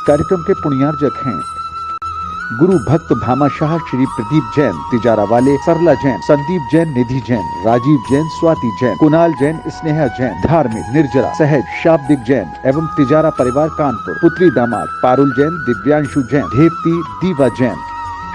कार्यक्रम के पुण्यार्जक हैं गुरु भक्त भामाशाह श्री प्रदीप जैन, तिजारा वाले सरला जैन, संदीप जैन, निधि जैन, राजीव जैन, स्वाति जैन, कुणाल जैन, स्नेहा जैन, धार्मिक, निर्जरा, सहज, शाब्दिक जैन एवं तिजारा परिवार कानपुर, पुत्री दामाद पारुल जैन, दिव्यांशु जैन, धेवती Diva Jain,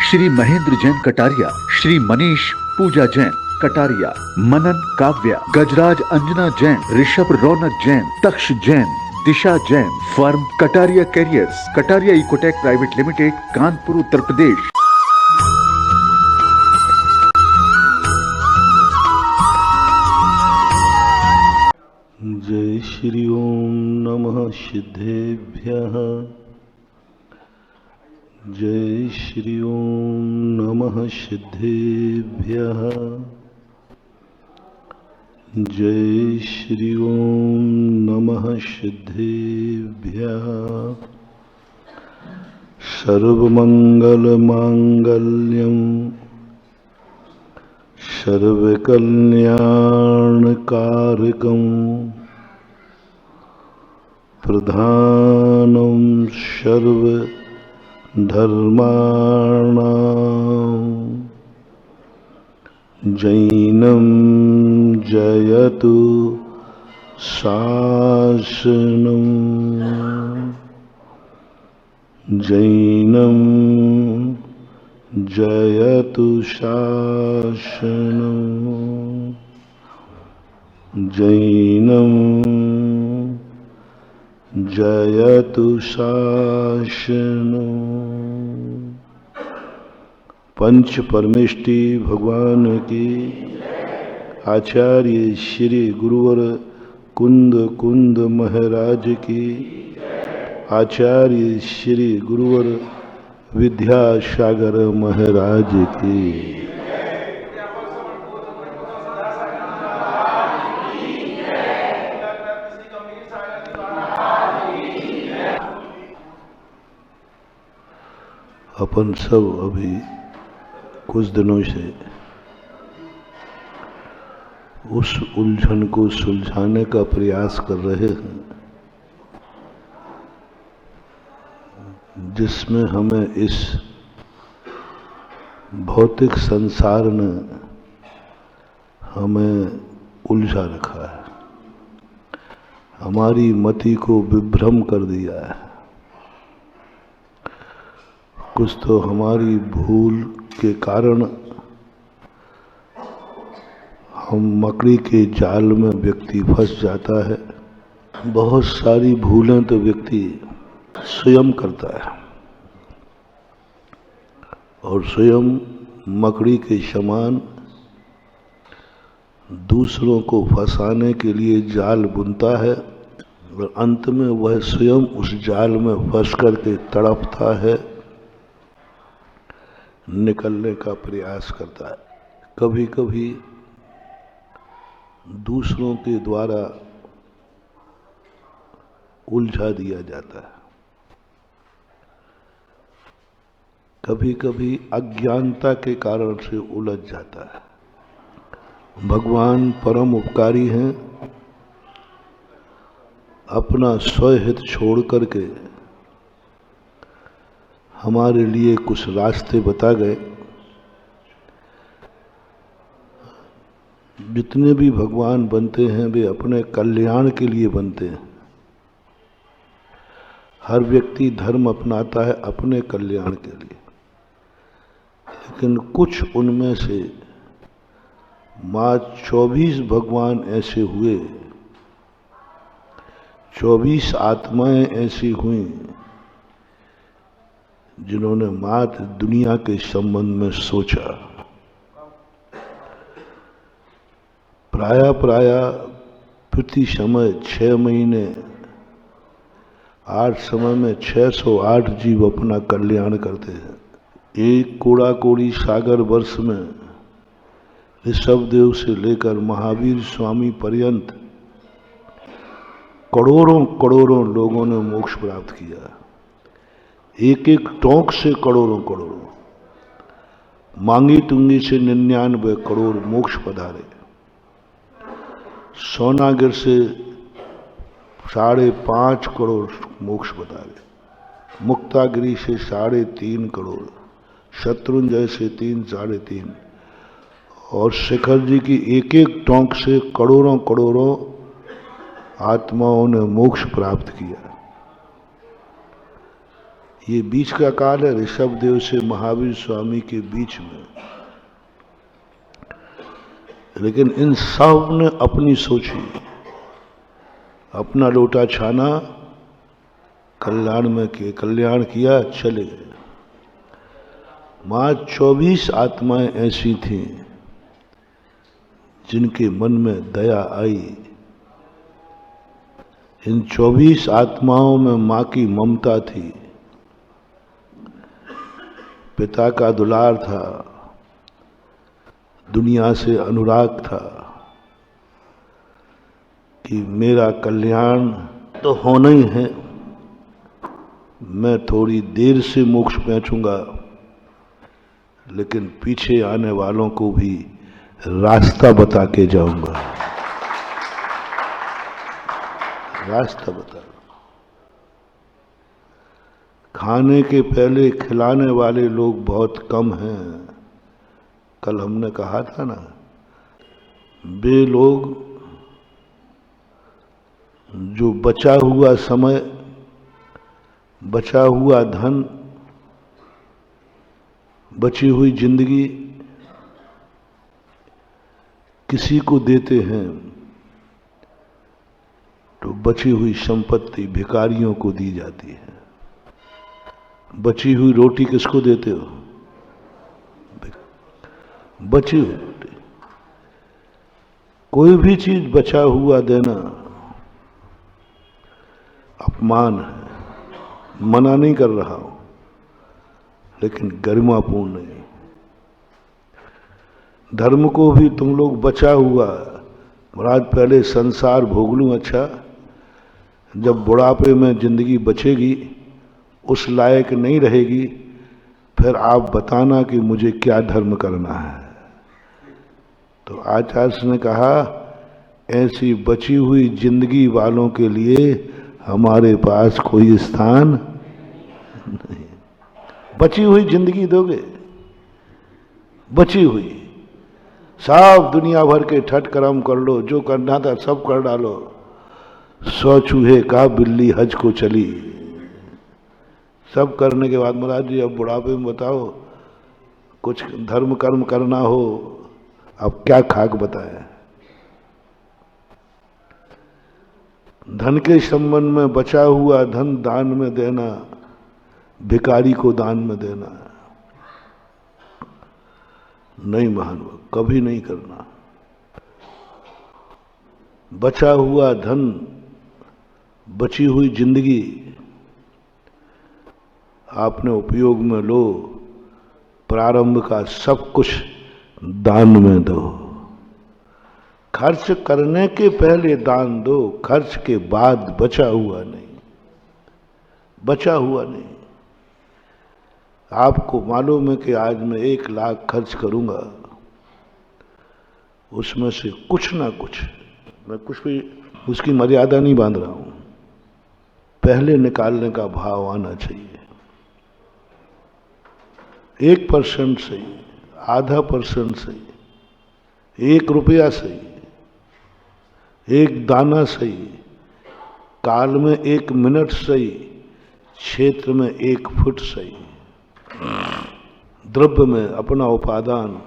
Shri Mahendra Jain Kataria, Shri Manish Puja Jain Kataria, Manan Kavya, Gajraj Anjana Jain, Rishabh Raunak Jain, Taksh Jain, Disha Jain, firm Kataria carriers, Kataria Ecotech private limited, Kanpur, Uttar Pradesh. जय श्री ओम नमः सिद्धेभ्यः। जय श्री ओम नमः सिद्धेभ्यः। जय श्री ओम नमः सिद्धेभ्यः। सर्वमंगल मांगल्यं सर्वकल्याणकारकं प्रधानं सर्वधर्माणां जैनं जयतु शासनं। जैनं जयतु शासनं। जैनं जयतु शासनं। पंच परमेष्टि भगवान की, आचार्य श्री गुरुवर कुंद कुंद महाराज की, आचार्य श्री गुरुवर विद्यासागर महाराज की। अपन सब अभी कुछ दिनों से उस उलझन को सुलझाने का प्रयास कर रहे हैं जिसमें हमें इस भौतिक संसार ने हमें उलझा रखा है, हमारी मति को विभ्रम कर दिया है। कुछ तो हमारी भूल के कारण हम मकड़ी के जाल में व्यक्ति फंस जाता है। बहुत सारी भूलें तो व्यक्ति स्वयं करता है और स्वयं मकड़ी के समान दूसरों को फंसाने के लिए जाल बुनता है और अंत में वह स्वयं उस जाल में फंस करके तड़पता है, निकलने का प्रयास करता है। कभी कभी दूसरों के द्वारा उलझा दिया जाता है, कभी कभी अज्ञानता के कारण से उलझ जाता है। भगवान परम उपकारी हैं, अपना स्वहित छोड़ करके हमारे लिए कुछ रास्ते बता गए। जितने भी भगवान बनते हैं वे अपने कल्याण के लिए बनते हैं। हर व्यक्ति धर्म अपनाता है अपने कल्याण के लिए, लेकिन कुछ उनमें से माँ 24 भगवान ऐसे हुए, 24 आत्माएं ऐसी हुई जिन्होंने मात दुनिया के संबंध में सोचा। प्राय प्रति समय 6 महीने 8 समय में 608 जीव अपना कल्याण करते हैं। एक कोड़ा कोड़ी सागर वर्ष में ऋषभदेव से लेकर महावीर स्वामी पर्यंत करोड़ों करोड़ों लोगों ने मोक्ष प्राप्त किया। एक एक टोंक से करोड़ों करोड़ों, मांगी तुंगी से 99 करोड़ मोक्ष पधारे। सोनागिर से 5.5 करोड़ मोक्ष पधारे। मुक्तागिरी से 3.5 करोड़, शत्रुंजय से 3-3.5, और शिखर जी की एक एक टोंक से करोड़ों करोड़ों आत्माओं ने मोक्ष प्राप्त किया। ये बीच का काल है ऋषभ देव से महावीर स्वामी के बीच में, लेकिन इन सब ने अपनी सोची, अपना लोटा छाना, कल्याण किया, चले गए। मां 24 आत्माएं ऐसी थीं जिनके मन में दया आई। इन 24 आत्माओं में मां की ममता थी, पिता का दुलार था, दुनिया से अनुराग था कि मेरा कल्याण तो होना ही है, मैं थोड़ी देर से मोक्ष पहुंचूंगा, लेकिन पीछे आने वालों को भी रास्ता बता के जाऊंगा, रास्ता बता। खाने के पहले खिलाने वाले लोग बहुत कम हैं। कल हमने कहा था ना, वे लोग जो बचा हुआ समय, बचा हुआ धन, बची हुई जिंदगी किसी को देते हैं तो बची हुई संपत्ति भिखारियों को दी जाती है। बची हुई रोटी किसको देते हो? बची हुई रोटी। कोई भी चीज बचा हुआ देना अपमान है। मना नहीं कर रहा हूं, लेकिन गरिमापूर्ण नहीं। धर्म को भी तुम लोग बचा हुआ, महाराज पहले संसार भोग लूं, अच्छा जब बुढ़ापे में जिंदगी बचेगी, उस लायक नहीं रहेगी, फिर आप बताना कि मुझे क्या धर्म करना है। तो आचार्य ने कहा, ऐसी बची हुई जिंदगी वालों के लिए हमारे पास कोई स्थान नहीं। बची हुई जिंदगी दोगे? बची हुई सब दुनिया भर के ठट कर्म कर लो, जो करना था सब कर डालो। 100 चूहे का बिल्ली हज को चली। सब करने के बाद महाराज जी अब बुढ़ापे में बताओ, कुछ धर्म कर्म करना हो, अब क्या खाक बताए। धन के संबंध में बचा हुआ धन दान में देना, भिखारी को दान में देना नहीं महानुभाव, कभी नहीं करना। बचा हुआ धन, बची हुई जिंदगी आपने उपयोग में लो, प्रारंभ का सब कुछ दान में दो। खर्च करने के पहले दान दो, खर्च के बाद बचा हुआ नहीं, बचा हुआ नहीं। आपको मालूम है कि आज मैं 1 लाख खर्च करूंगा, उसमें से कुछ ना कुछ, मैं कुछ भी उसकी मर्यादा नहीं बांध रहा हूं, पहले निकालने का भाव आना चाहिए। 1% सही, आधा % सही, 1 रुपया सही, 1 दाना सही, काल में 1 मिनट सही, क्षेत्र में 1 फुट सही, द्रव्य में अपना उपादान।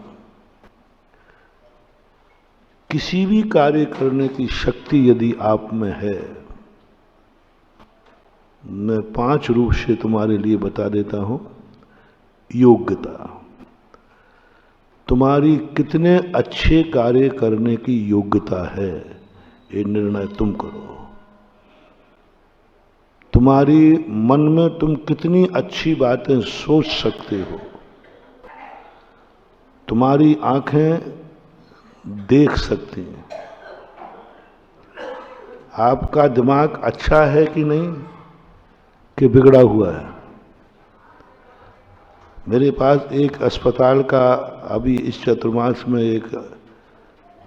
किसी भी कार्य करने की शक्ति यदि आप में है, मैं 5 रूप से तुम्हारे लिए बता देता हूं। योग्यता, तुम्हारी कितने अच्छे कार्य करने की योग्यता है, ये निर्णय तुम करो। तुम्हारी मन में तुम कितनी अच्छी बातें सोच सकते हो, तुम्हारी आंखें देख सकती हैं। आपका दिमाग अच्छा है कि नहीं, कि बिगड़ा हुआ है। मेरे पास एक अस्पताल का अभी इस चतुर्मास में एक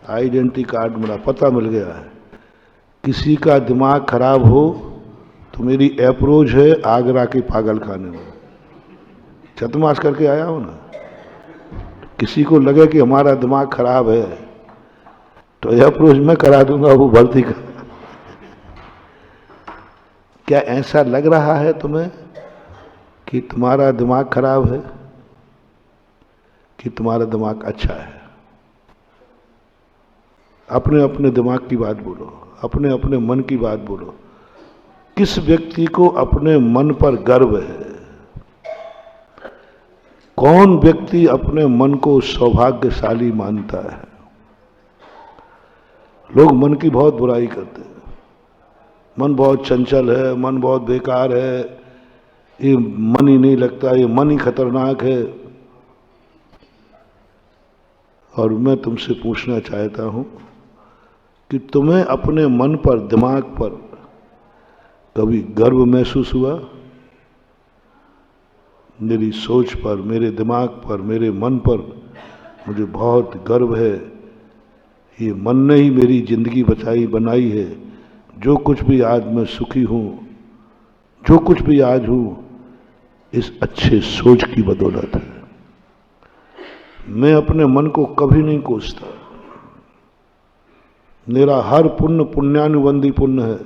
आइडेंटिटी कार्ड मेरा पता मिल गया है। किसी का दिमाग खराब हो तो मेरी अप्रोच है आगरा के पागल खाने में, छतमास करके आया हूं ना। किसी को लगे कि हमारा दिमाग खराब है तो अप्रोच मैं करा दूंगा, वो भर्ती का। क्या ऐसा लग रहा है तुम्हें कि तुम्हारा दिमाग खराब है कि तुम्हारा दिमाग अच्छा है? अपने अपने दिमाग की बात बोलो, अपने अपने मन की बात बोलो। किस व्यक्ति को अपने मन पर गर्व है? कौन व्यक्ति अपने मन को सौभाग्यशाली मानता है? लोग मन की बहुत बुराई करते हैं, मन बहुत चंचल है, मन बहुत बेकार है, ये मन ही नहीं लगता, ये मन ही खतरनाक है। और मैं तुमसे पूछना चाहता हूं कि तुम्हें अपने मन पर, दिमाग पर कभी गर्व महसूस हुआ? मेरी सोच पर, मेरे दिमाग पर, मेरे मन पर मुझे बहुत गर्व है। ये मन ने ही मेरी जिंदगी बनाई है। जो कुछ भी आज मैं सुखी हूं, जो कुछ भी आज हूं, इस अच्छे सोच की बदौलत है। मैं अपने मन को कभी नहीं कोसता। मेरा हर पुण्य पुण्यानुबंधी पुण्य है।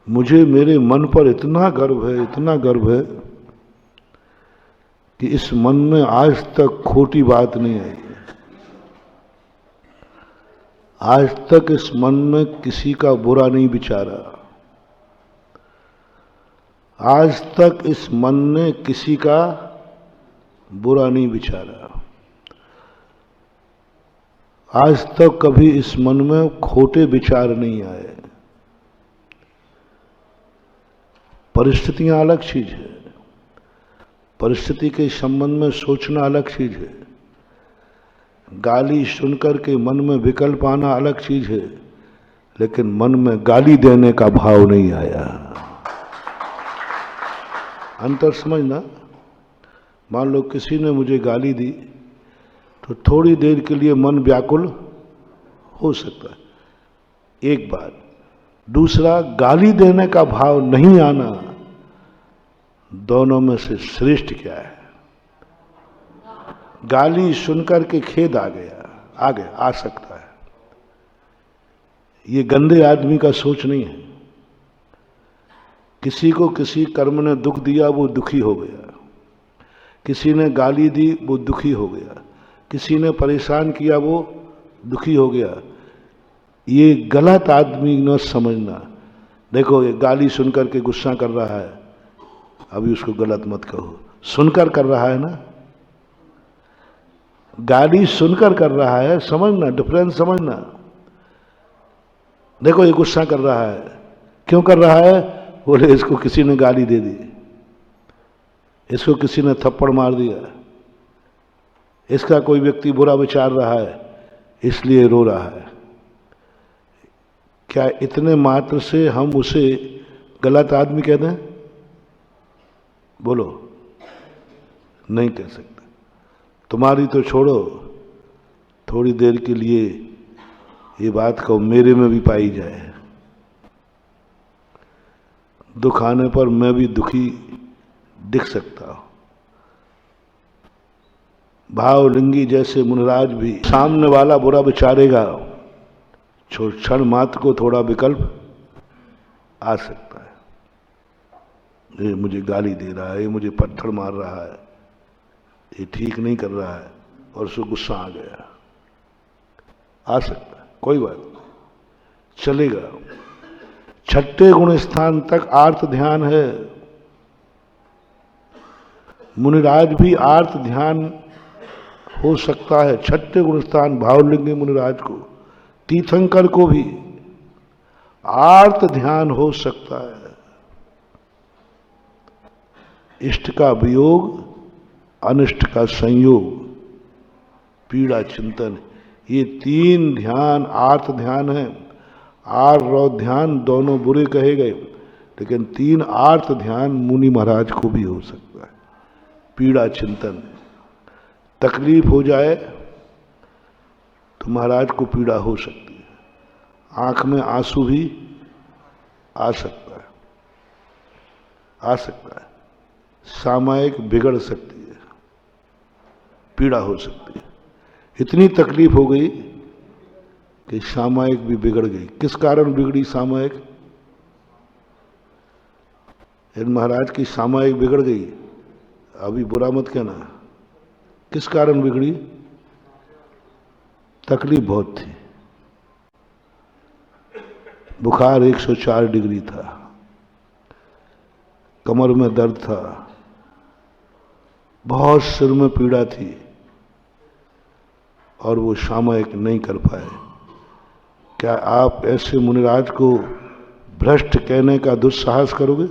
मुझे मेरे मन पर इतना गर्व है, इतना गर्व है कि इस मन में आज तक खोटी बात नहीं आई। आज तक इस मन में किसी का बुरा नहीं विचारा। आज तक इस मन ने किसी का बुरा नहीं विचारा। आज तक कभी इस मन में खोटे विचार नहीं आए। परिस्थितियां अलग चीज है, परिस्थिति के संबंध में सोचना अलग चीज है। गाली सुनकर के मन में विकल्प आना अलग चीज है, लेकिन मन में गाली देने का भाव नहीं आया। अंतर समझना। मान लो किसी ने मुझे गाली दी तो थोड़ी देर के लिए मन व्याकुल हो सकता है, एक बात। दूसरा, गाली देने का भाव नहीं आना, दोनों में से श्रेष्ठ क्या है? गाली सुनकर के खेद आ गया, आ सकता है। ये गंदे आदमी का सोच नहीं है। किसी को किसी कर्म ने दुख दिया, वो दुखी हो गया। किसी ने गाली दी, वो दुखी हो गया। किसी ने परेशान किया, वो दुखी हो गया। ये गलत आदमी न समझना। देखो, ये गाली सुनकर के गुस्सा कर रहा है, अभी उसको गलत मत कहो। सुनकर कर रहा है ना, गाली सुनकर कर रहा है, समझना, डिफरेंस समझना। देखो, ये गुस्सा कर रहा है, क्यों कर रहा है? बोले इसको किसी ने गाली दे दी, इसको किसी ने थप्पड़ मार दिया, इसका कोई व्यक्ति बुरा विचार रहा है, इसलिए रो रहा है। क्या इतने मात्र से हम उसे गलत आदमी कह दें? बोलो, नहीं कह सकते। तुम्हारी तो छोड़ो, थोड़ी देर के लिए ये बात को मेरे में भी पाई जाए। दुख आने पर मैं भी दुखी दिख सकता हूं। भावलिंगी जैसे मुनिराज भी सामने वाला बुरा विचारेगा, क्षण मात्र को थोड़ा विकल्प आ सकता है। ये मुझे गाली दे रहा है, ये मुझे पत्थर मार रहा है, ये ठीक नहीं कर रहा है, और उसको गुस्सा आ गया, आ सकता है, कोई बात नहीं, चलेगा। छठे गुण स्थान तक आर्त ध्यान है। मुनिराज भी आर्त ध्यान हो सकता है। छठे गुण स्थान भावलिंगी मुनिराज को, तीर्थंकर को भी आर्त ध्यान हो सकता है। इष्ट का वियोग, अनिष्ट का संयोग, पीड़ा चिंतन, ये तीन ध्यान आर्त ध्यान है। आर और ध्यान दोनों बुरे कहे गए, लेकिन तीन आर्त ध्यान मुनि महाराज को भी हो सकता है। पीड़ा चिंतन, तकलीफ हो जाए तो महाराज को पीड़ा हो सकती है। आंख में आंसू भी आ सकता है, आ सकता है। सामायिक बिगड़ सकती है, पीड़ा हो सकती है। इतनी तकलीफ हो गई कि सामायिक भी बिगड़ गई। किस कारण बिगड़ी सामायिक? इन महाराज की सामायिक बिगड़ गई, अभी बुरा मत कहना। किस कारण बिगड़ी? तकलीफ बहुत थी। बुखार 104 डिग्री था, कमर में दर्द था, बहुत सिर में पीड़ा थी, और वो सामायिक नहीं कर पाए। क्या आप ऐसे मुनिराज को भ्रष्ट कहने का दुस्साहस करोगे?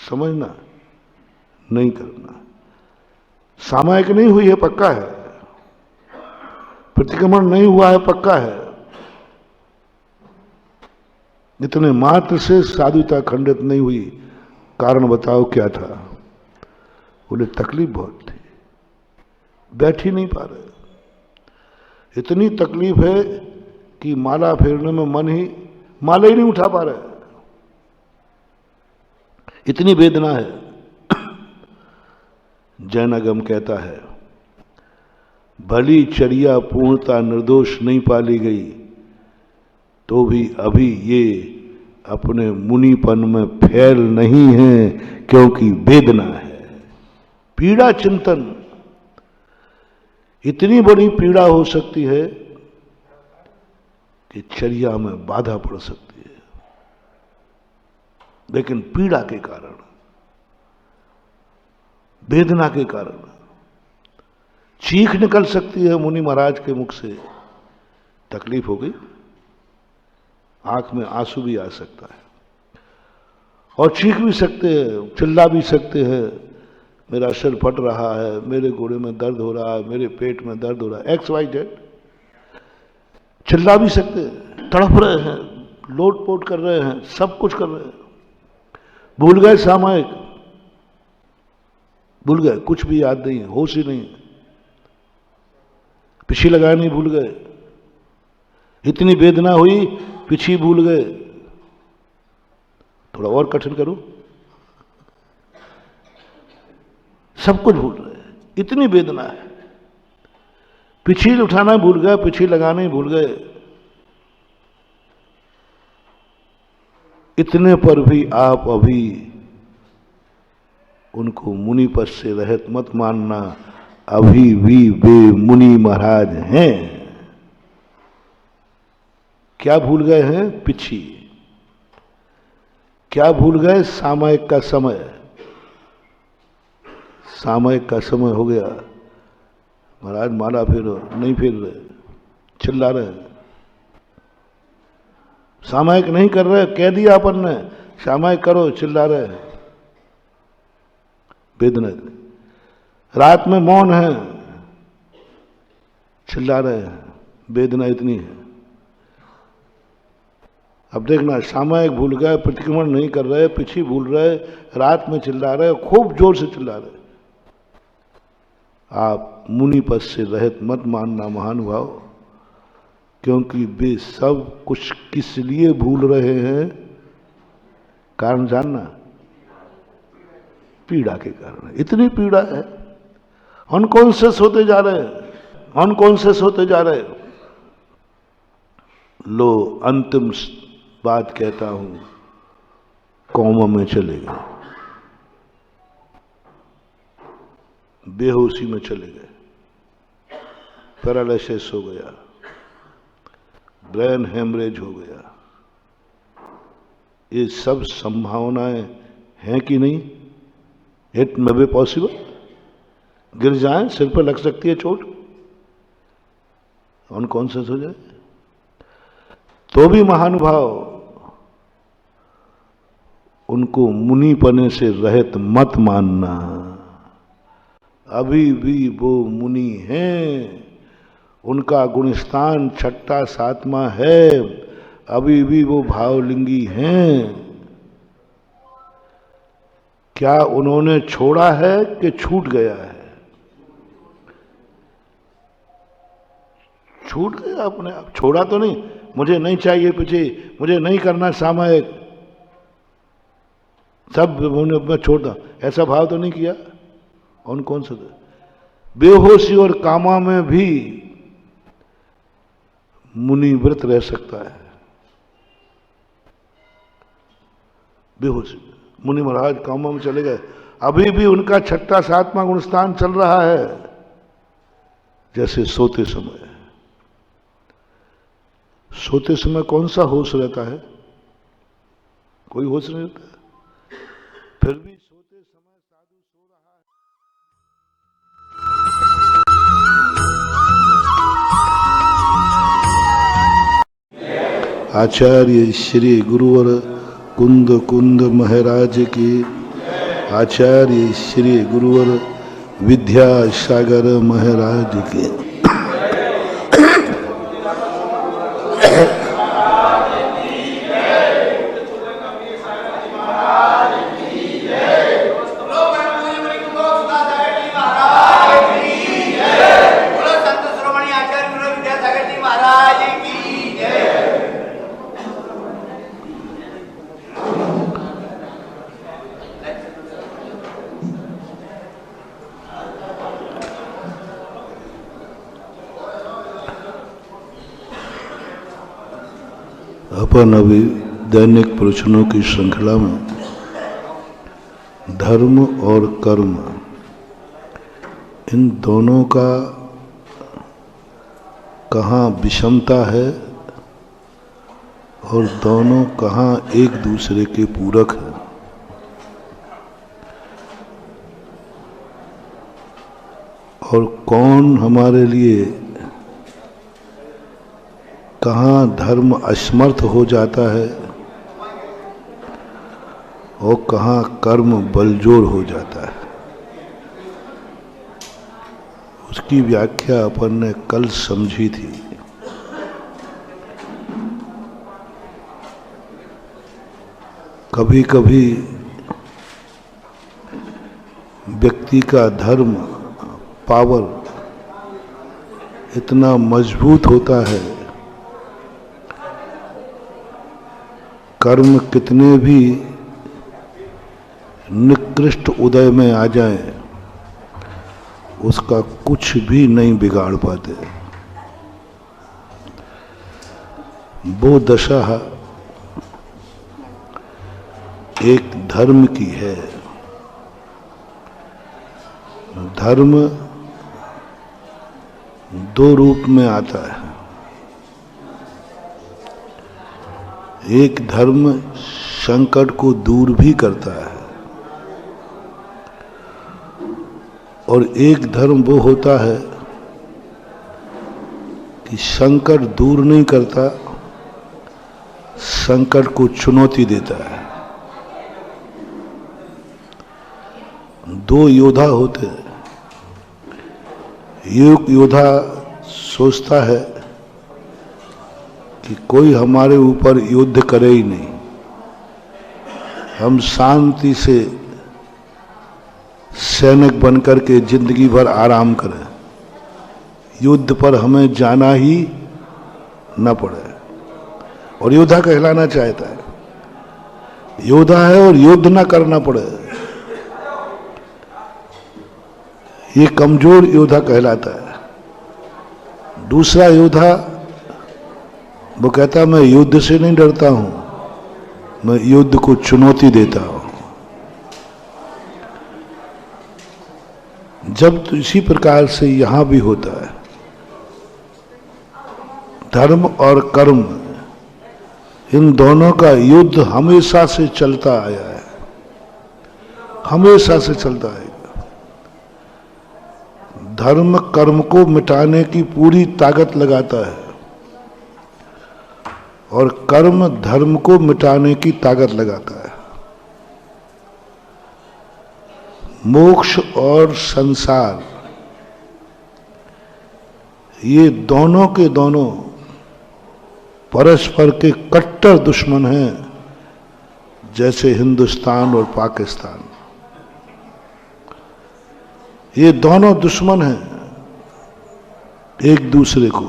समझना, नहीं करना। सामायिक नहीं हुई है, पक्का है। प्रतिक्रमण नहीं हुआ है, पक्का है। इतने मात्र से साधुता खंडित नहीं हुई। कारण बताओ क्या था? बोले तकलीफ बहुत थी, बैठ ही नहीं पा रहे। इतनी तकलीफ है कि माला फेरने में माला ही नहीं उठा पा रहे, इतनी वेदना है। जैनागम कहता है, भली चर्या पूर्णता निर्दोष नहीं पाली गई तो भी अभी ये अपने मुनिपन में फैल नहीं है, क्योंकि वेदना है। पीड़ा चिंतन, इतनी बड़ी पीड़ा हो सकती है कि चर्या में बाधा पड़ सकती है, लेकिन पीड़ा के कारण, वेदना के कारण चीख निकल सकती है मुनि महाराज के मुख से। तकलीफ हो गई, आंख में आंसू भी आ सकता है, और चीख भी सकते हैं, चिल्ला भी सकते हैं, मेरा सिर फट रहा है, मेरे घोड़े में दर्द हो रहा है, मेरे पेट में दर्द हो रहा है, XYZ। चिल्ला भी सकते हैं, तड़प रहे हैं, लोटपोट कर रहे हैं, सब कुछ कर रहे हैं। भूल गए सामायिक, भूल गए, कुछ भी याद नहीं है, होश ही नहीं है, पिछी लगानी भूल गए। इतनी वेदना हुई, पिछी भूल गए। थोड़ा और कठिन करूं, सब कुछ भूल रहे हैं, इतनी वेदना है। पिछी उठाना भूल गए, पिछी लगाना ही भूल गए। इतने पर भी आप अभी उनको मुनि पद से रहित मत मानना, अभी भी वे मुनि महाराज हैं। क्या भूल गए हैं? पिछी। क्या भूल गए? सामायिक का समय। सामायिक का समय हो गया, महाराज माला फेरो, नहीं फेर रहे, चिल्ला रहे, सामायिक नहीं कर रहे, कह दिया अपन ने सामायिक करो, चिल्ला रहे, वेदना। रात में मौन है, चिल्ला रहे हैं, वेदना इतनी है। अब देखना, सामायिक भूल गए, प्रतिक्रमण नहीं कर रहे, पिछी भूल रहे, रात में चिल्ला रहे, खूब जोर से चिल्ला रहे। आप मुनि पद से रहित मत मानना महानुभाव, क्योंकि वे सब कुछ किस लिए भूल रहे हैं? कारण जानना, पीड़ा के कारण। इतनी पीड़ा है, अनकॉन्शियस होते जा रहे हैं, अनकॉन्शियस होते जा रहे हैं। लो अंतिम बात कहता हूं, कोमा में चले गए, बेहोशी में चले गए, पैरालिसिस हो गया, ब्रेन हेमरेज हो गया। ये सब संभावनाएं हैं कि नहीं? It may be possible. गिर जाए, सिर पर लग सकती है चोट, अनकॉन्शियस हो जाए, तो भी महानुभाव उनको मुनि पने से रहित मत मानना। अभी भी वो मुनि हैं, उनका गुणस्थान छठा सातवां है, अभी भी वो भावलिंगी हैं। क्या उन्होंने छोड़ा है कि छूट गया है? छूट गया अपने आप, छोड़ा तो नहीं, मुझे नहीं चाहिए पीछे, मुझे नहीं करना सामायिक, सब मैं छोड़ता, ऐसा भाव तो नहीं किया। और कौन सा बेहोशी और कामा में भी मुनि व्रत रह सकता है। बेहोशी मुनि महाराज कामा में चले गए, अभी भी उनका 6ठा 7वां गुणस्थान चल रहा है, जैसे सोते समय। सोते समय कौन सा होश रहता है? कोई होश नहीं रहता, फिर भी सोते समय साधु सो रहा है। आचार्य श्री गुरुवर कुंद कुंद महाराज की, आचार्य श्री गुरुवर विद्यासागर महाराज की। अपन अभी दैनिक प्रवचनों की श्रृंखला में धर्म और कर्म, इन दोनों का कहाँ विषमता है और दोनों कहाँ एक दूसरे के पूरक है, और कौन हमारे लिए कहाँ धर्म असमर्थ हो जाता है और कहाँ कर्म बलजोर हो जाता है, उसकी व्याख्या अपन ने कल समझी थी। कभी कभी व्यक्ति का धर्म पावर इतना मजबूत होता है, कर्म कितने भी निकृष्ट उदय में आ जाए उसका कुछ भी नहीं बिगाड़ पाते। वो दशा एक धर्म की है। धर्म दो रूप में आता है। एक धर्म संकट को दूर भी करता है और एक धर्म वो होता है कि संकट दूर नहीं करता, संकट को चुनौती देता है। दो योद्धा होते हैं। एक योद्धा सोचता है कि कोई हमारे ऊपर युद्ध करे ही नहीं, हम शांति से सैनिक बनकर के जिंदगी भर आराम करें, युद्ध पर हमें जाना ही न पड़े, और योद्धा कहलाना चाहता है। योद्धा है और युद्ध न करना पड़े, ये कमजोर योद्धा कहलाता है। दूसरा योद्धा वो कहता मैं युद्ध से नहीं डरता हूं, मैं युद्ध को चुनौती देता हूं। जब तो इसी प्रकार से यहां भी होता है। धर्म और कर्म, इन दोनों का युद्ध हमेशा से चलता आया है, हमेशा से चलता आएगा। धर्म कर्म को मिटाने की पूरी ताकत लगाता है और कर्म धर्म को मिटाने की ताकत लगाता है। मोक्ष और संसार, ये दोनों के दोनों परस्पर के कट्टर दुश्मन हैं, जैसे हिंदुस्तान और पाकिस्तान। ये दोनों दुश्मन हैं एक दूसरे को।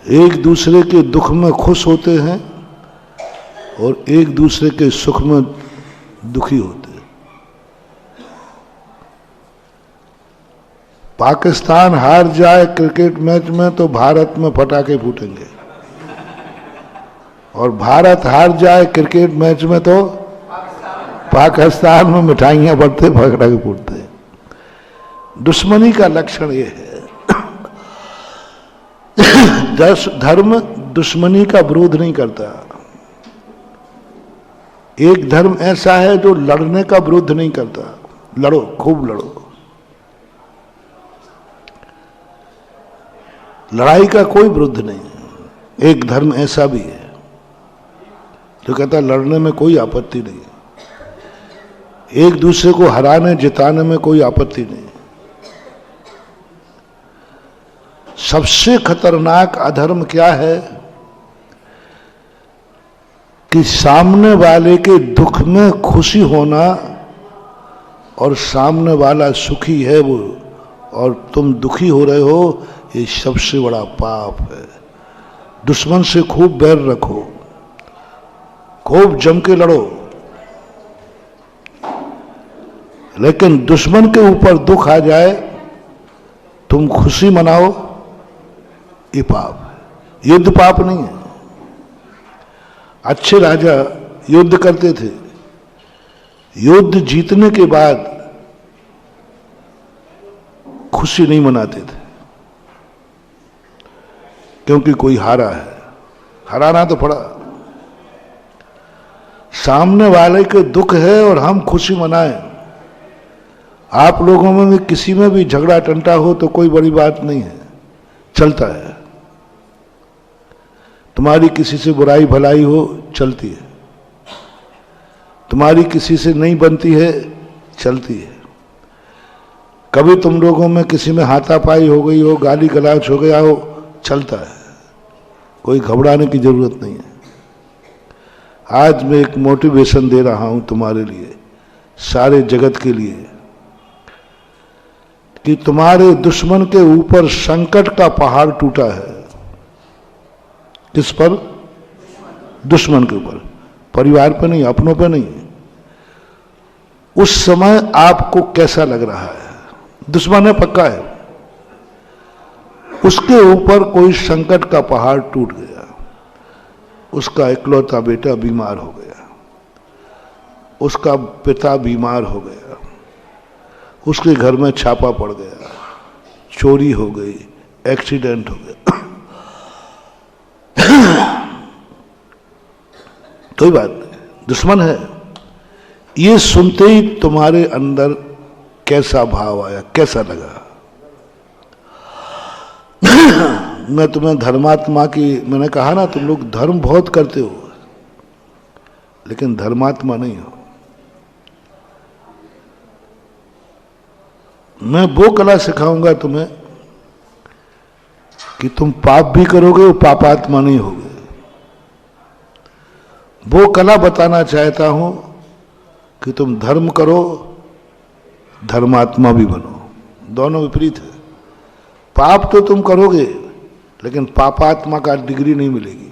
एक दूसरे के दुख में खुश होते हैं और एक दूसरे के सुख में दुखी होते हैं। पाकिस्तान हार जाए क्रिकेट मैच में तो भारत में पटाखे फूटेंगे, और भारत हार जाए क्रिकेट मैच में तो पाकिस्तान में मिठाइयां बढ़ते पटाखे फूटते। दुश्मनी का लक्षण ये है। धर्म दुश्मनी का विरोध नहीं करता। एक धर्म ऐसा है जो लड़ने का विरोध नहीं करता। लड़ो, खूब लड़ो। लड़ाई का कोई विरोध नहीं है। एक धर्म ऐसा भी है जो कहता है लड़ने में कोई आपत्ति नहीं है, एक दूसरे को हराने जिताने में कोई आपत्ति नहीं। सबसे खतरनाक अधर्म क्या है कि सामने वाले के दुख में खुशी होना और सामने वाला सुखी है वो और तुम दुखी हो रहे हो, ये सबसे बड़ा पाप है। दुश्मन से खूब बैर रखो, खूब जम के लड़ो, लेकिन दुश्मन के ऊपर दुख आ जाए तुम खुशी मनाओ, ये पाप है। युद्ध पाप नहीं है। अच्छे राजा युद्ध करते थे, युद्ध जीतने के बाद खुशी नहीं मनाते थे, क्योंकि कोई हारा है, हराना तो पड़ा। सामने वाले के दुख है और हम खुशी मनाएं। आप लोगों में भी किसी में भी झगड़ा टंटा हो तो कोई बड़ी बात नहीं है, चलता है। तुम्हारी किसी से बुराई भलाई हो, चलती है। तुम्हारी किसी से नहीं बनती है, चलती है। कभी तुम लोगों में किसी में हाथापाई हो गई हो, गाली गलौज हो गया हो, चलता है। कोई घबराने की जरूरत नहीं है। आज मैं एक मोटिवेशन दे रहा हूं तुम्हारे लिए, सारे जगत के लिए, कि तुम्हारे दुश्मन के ऊपर संकट का पहाड़ टूटा है। किस पर? दुश्मन के ऊपर। परिवार पे नहीं, अपनों पे नहीं। उस समय आपको कैसा लग रहा है? दुश्मन है, पक्का है, उसके ऊपर कोई संकट का पहाड़ टूट गया, उसका इकलौता बेटा बीमार हो गया, उसका पिता बीमार हो गया, उसके घर में छापा पड़ गया, चोरी हो गई, एक्सीडेंट हो गया, कोई बात नहीं, दुश्मन है। ये सुनते ही तुम्हारे अंदर कैसा भाव आया, कैसा लगा? मैं तुम्हें धर्मात्मा की, मैंने कहा ना तुम लोग धर्म बहुत करते हो लेकिन धर्मात्मा नहीं हो। मैं वो कला सिखाऊंगा तुम्हें कि तुम पाप भी करोगे और पापात्मा नहीं होगे। वो कला बताना चाहता हूं कि तुम धर्म करो, धर्मात्मा भी बनो। दोनों विपरीत है। पाप तो तुम करोगे लेकिन पापात्मा का डिग्री नहीं मिलेगी।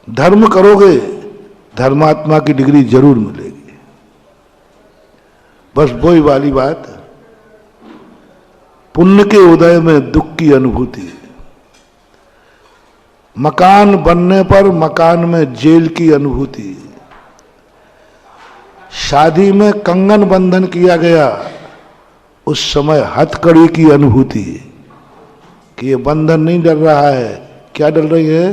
धर्म करोगे, धर्मात्मा की डिग्री जरूर मिलेगी। बस वही वाली बात, पुण्य के उदय में दुख की अनुभूति, मकान बनने पर मकान में जेल की अनुभूति, शादी में कंगन बंधन किया गया उस समय हथकड़ी की अनुभूति कि ये बंधन नहीं डल रहा है। क्या डल रही है?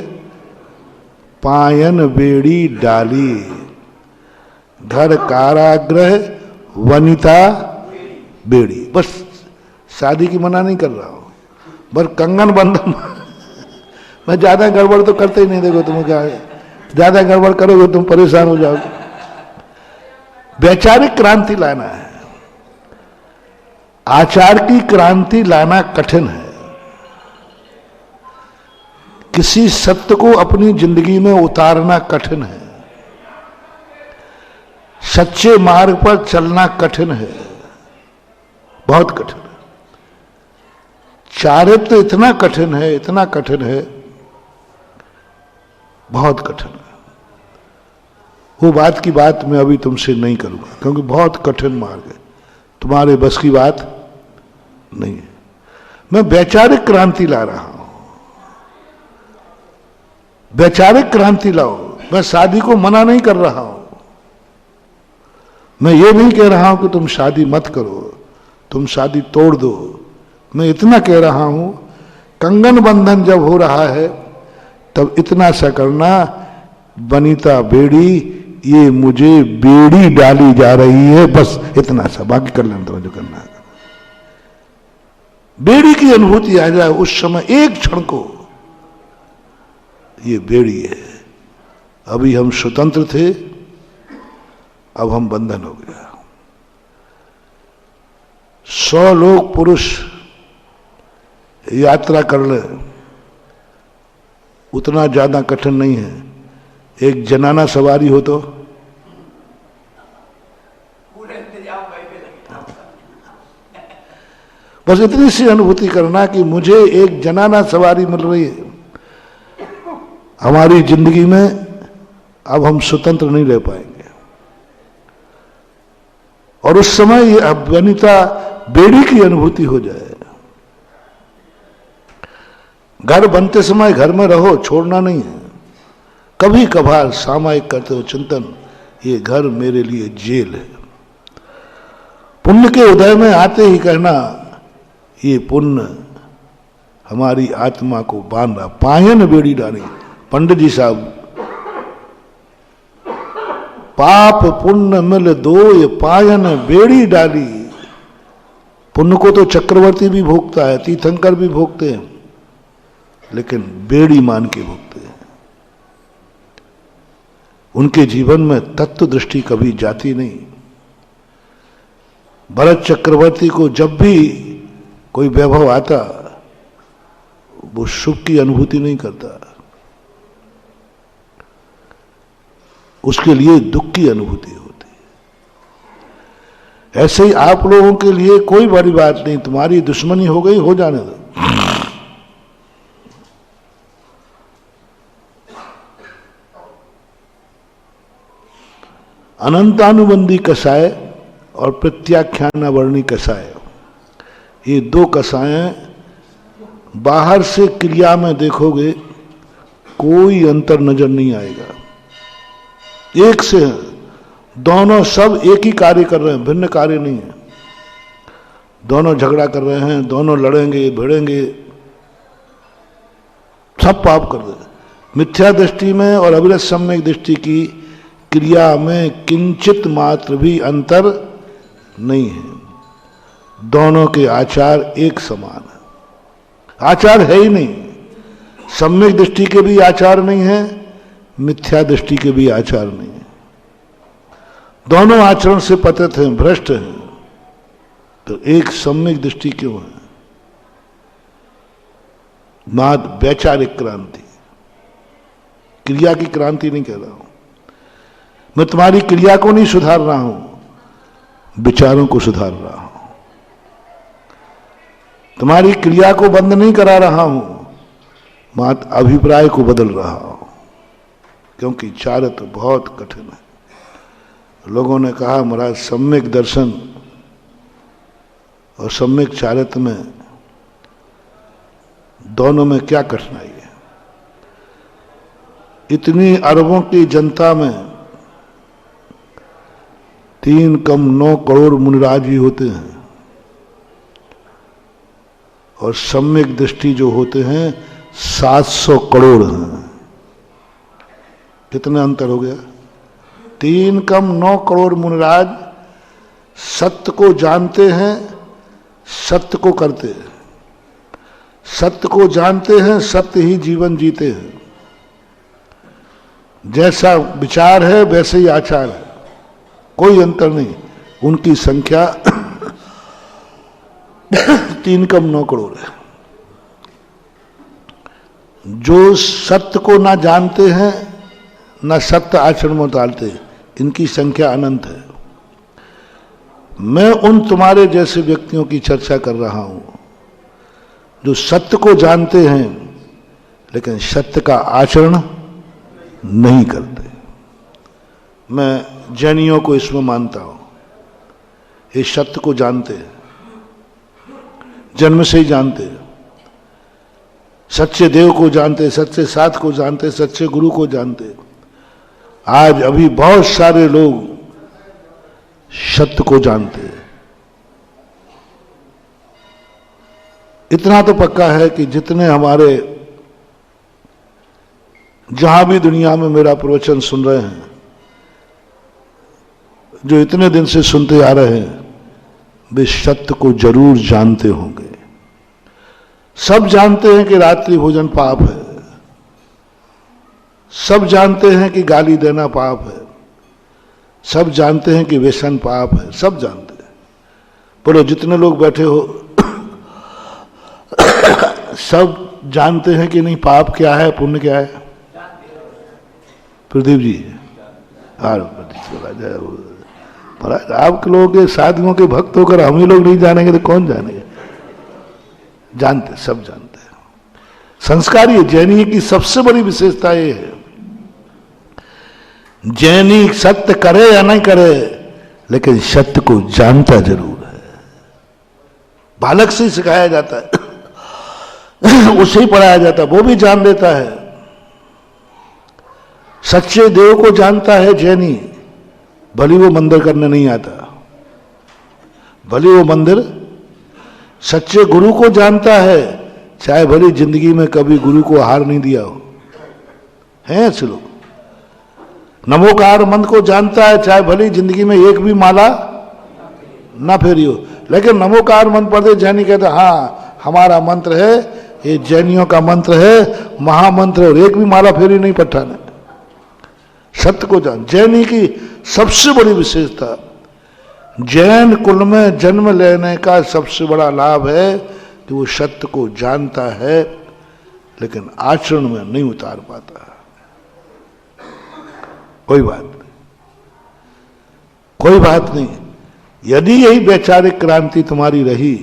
पायन बेड़ी डाली, घर कारागृह वनिता बेड़ी। बस शादी की मना नहीं कर रहा हूं, बस कंगन बंधन। मैं ज्यादा गड़बड़ तो करते ही नहीं। देखो तुम्हें क्या है, ज्यादा गड़बड़ करोगे तुम परेशान हो जाओगे। वैचारिक क्रांति लाना है, आचार की क्रांति लाना कठिन है। किसी सत्य को अपनी जिंदगी में उतारना कठिन है, सच्चे मार्ग पर चलना कठिन है, बहुत कठिन है। चारित्र इतना कठिन है, इतना कठिन है, बहुत कठिन है। वो बात की बात मैं अभी तुमसे नहीं करूंगा, क्योंकि बहुत कठिन मार्ग है, तुम्हारे बस की बात नहीं है। मैं वैचारिक क्रांति ला रहा हूं, वैचारिक क्रांति लाओ। मैं शादी को मना नहीं कर रहा हूं, मैं ये नहीं कह रहा हूं कि तुम शादी मत करो, तुम शादी तोड़ दो। मैं इतना कह रहा हूं, कंगन बंधन जब हो रहा है तब इतना सा करना, बनीता बेड़ी ये मुझे बेड़ी डाली जा रही है, बस इतना सा, बाकी कर लेना तुम्हें जो करना है। बेड़ी की अनुभूति आ जाए उस समय, एक क्षण को, ये बेड़ी है। अभी हम स्वतंत्र थे, अब हम बंधन हो गया। 100 लोग पुरुष यात्रा कर ले, उतना ज्यादा कठिन नहीं है। एक जनाना सवारी हो तो बस इतनी सी अनुभूति करना कि मुझे एक जनाना सवारी मिल रही है। हमारी जिंदगी में अब हम स्वतंत्र नहीं रह पाएंगे, और उस समय ये अवनिता बेड़ी की अनुभूति हो जाए। घर बनते समय घर में रहो, छोड़ना नहीं है। कभी कभार सामायिक करते हो चिंतन, ये घर मेरे लिए जेल है। पुण्य के उदय में आते ही कहना, ये पुण्य हमारी आत्मा को बांध रहा, पायन बेड़ी डाली। पंडित जी साहब, पाप पुण्य मिल दो, ये पायन बेड़ी डाली। पुण्य को तो चक्रवर्ती भी भोगता है, तीर्थंकर भी भोगते हैं, लेकिन बेड़ी मान के भोगते हैं। उनके जीवन में तत्व दृष्टि कभी जाती नहीं। भरत चक्रवर्ती को जब भी कोई वैभव आता, वो सुख की अनुभूति नहीं करता, उसके लिए दुख की अनुभूति होती है। ऐसे ही आप लोगों के लिए कोई बड़ी बात नहीं, तुम्हारी दुश्मनी हो गई, हो जाने दो। अनंतानुबंधी कसाय और प्रत्याख्यानावर्णी कसाय, ये 2 कसाएं बाहर से क्रिया में देखोगे कोई अंतर नजर नहीं आएगा, एक से है। दोनों सब एक ही कार्य कर रहे हैं, भिन्न कार्य नहीं है। दोनों झगड़ा कर रहे हैं, दोनों लड़ेंगे भिड़ेंगे, सब पाप कर रहे हैं। मिथ्या दृष्टि में और अविरत सम्यक दृष्टि की क्रिया में किंचित मात्र भी अंतर नहीं है। दोनों के आचार एक समान है, आचार है ही नहीं। सम्यक दृष्टि के भी आचार नहीं है, मिथ्या दृष्टि के भी आचार नहीं है। दोनों आचरण से पतित हैं, भ्रष्ट हैं, तो एक सम्यक दृष्टि क्यों है? नाद वैचारिक क्रांति, क्रिया की क्रांति नहीं कह रहा हूं। मैं तुम्हारी क्रिया को नहीं सुधार रहा हूं, विचारों को सुधार रहा हूं। तुम्हारी क्रिया को बंद नहीं करा रहा हूं, मात्र अभिप्राय को बदल रहा हूं, क्योंकि चारित्र बहुत कठिन है। लोगों ने कहा महाराज सम्यक दर्शन और सम्यक चारित्र में दोनों में क्या कठिनाई है? इतनी अरबों की जनता में 3 कम 9 करोड़ मुनिराज ही होते हैं, और सम्यक दृष्टि जो होते हैं 700 करोड़ हैं। कितना अंतर हो गया? 3 कम 9 करोड़ मुनिराज सत्य को जानते हैं, सत्य को करते हैं, सत्य को जानते हैं, सत्य ही जीवन जीते हैं। जैसा विचार है वैसे ही आचार है, कोई अंतर नहीं। उनकी संख्या 3 कम 9 करोड़ है। जो सत्य को ना जानते हैं, ना सत्य आचरण में उतारते, इनकी संख्या अनंत है। मैं उन तुम्हारे जैसे व्यक्तियों की चर्चा कर रहा हूं जो सत्य को जानते हैं लेकिन सत्य का आचरण नहीं करते। मैं जैनियों को इसमें मानता हूं, ये सत्य को जानते हैं, जन्म से ही जानते हैं, सच्चे देव को जानते, सच्चे साथ को जानते, सच्चे गुरु को जानते। आज अभी बहुत सारे लोग सत्य को जानते हैं। इतना तो पक्का है कि जितने हमारे जहां भी दुनिया में मेरा प्रवचन सुन रहे हैं, जो इतने दिन से सुनते आ रहे हैं, वे सत्य को जरूर जानते होंगे। सब जानते हैं कि रात्रि भोजन पाप है, सब जानते हैं कि गाली देना पाप है, सब जानते हैं कि व्यसन पाप है, सब जानते हैं। बोलो जितने लोग बैठे हो सब जानते हैं कि नहीं पाप क्या है, पुण्य क्या है? प्रदीप जी, आप लोगों के साधुओं के भक्त होकर हम ही लोग नहीं जानेंगे तो कौन जानेंगे? जानते, सब जानते हैं। संस्कारी जैनी की सबसे बड़ी विशेषता ये है, जैनी सत्य करे या नहीं करे लेकिन सत्य को जानता जरूर है। बालक से सिखाया जाता है, उसे ही पढ़ाया जाता है, वो भी जान लेता है। सच्चे देव को जानता है जैनी, भली वो मंदिर करने नहीं आता, भली वो मंदिर। सच्चे गुरु को जानता है, चाहे भली जिंदगी में कभी गुरु को हार नहीं दिया हो। हैं ऐसे लोग। नमोकार मंत्र को जानता है, चाहे भली जिंदगी में एक भी माला ना फेरी हो, लेकिन नमोकार मंत्र पढ़ते जैनी कहते हाँ हमारा मंत्र है, ये जैनियों का मंत्र है, महामंत्र, और एक भी माला फेरी नहीं पठाने। सत्य को जान, जैनी की सबसे बड़ी विशेषता, जैन कुल में जन्म लेने का सबसे बड़ा लाभ है कि वो सत्य को जानता है लेकिन आचरण में नहीं उतार पाता। कोई बात नहीं, कोई बात नहीं। यदि यही वैचारिक क्रांति तुम्हारी रही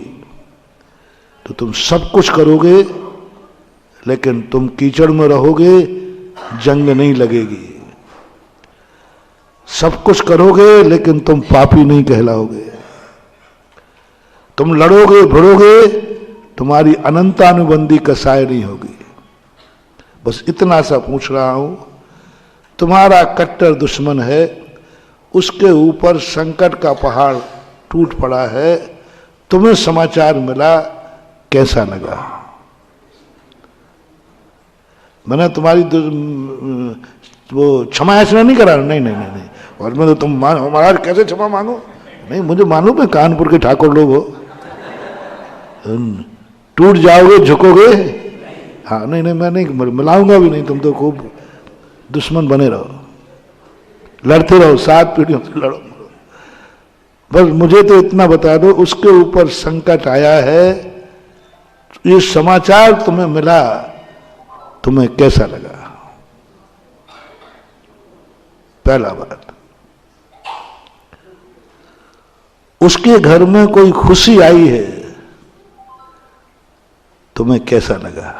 तो तुम सब कुछ करोगे लेकिन तुम कीचड़ में रहोगे, जंग नहीं लगेगी। सब कुछ करोगे लेकिन तुम पापी नहीं कहलाओगे। तुम लड़ोगे भिड़ोगे, तुम्हारी अनंतानुबंधी कसाय नहीं होगी। बस इतना सा पूछ रहा हूं, तुम्हारा कट्टर दुश्मन है, उसके ऊपर संकट का पहाड़ टूट पड़ा है, तुम्हें समाचार मिला, कैसा लगा? मैंने तुम्हारी वो क्षमा याचना नहीं करा, नहीं नहीं नहीं नहीं, और मैं तो तुम महाराज कैसे क्षमा मांगो? नहीं, मुझे मालूम है कानपुर के ठाकुर लोग हो, टूट जाओगे झुकोगे। हाँ नहीं नहीं, मैं नहीं मिलाऊंगा भी नहीं, तुम तो खूब दुश्मन बने रहो, लड़ते रहो, 7 पीढ़ियों से लड़ो। बस मुझे तो इतना बता दो, उसके ऊपर संकट आया है, ये समाचार तुम्हें मिला, तुम्हें कैसा लगा? पहला बात, उसके घर में कोई खुशी आई है, तुम्हें कैसा लगा?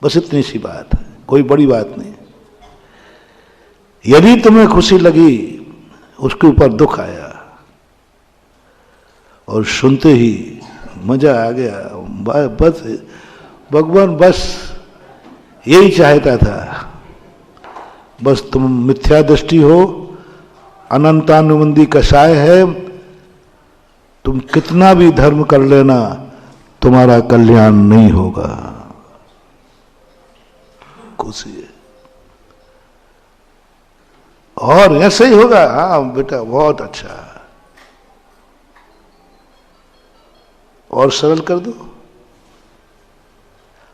बस इतनी सी बात है, कोई बड़ी बात नहीं। यदि तुम्हें खुशी लगी, उसके ऊपर दुख आया और सुनते ही मजा आ गया, बस भगवान बस यही चाहता था, बस तुम मिथ्या दृष्टि हो, अनंतानुबंधी कसाय है, तुम कितना भी धर्म कर लेना, तुम्हारा कल्याण नहीं होगा। खुशी है और ऐसे ही होगा। हाँ बेटा बहुत अच्छा, और सरल कर दो।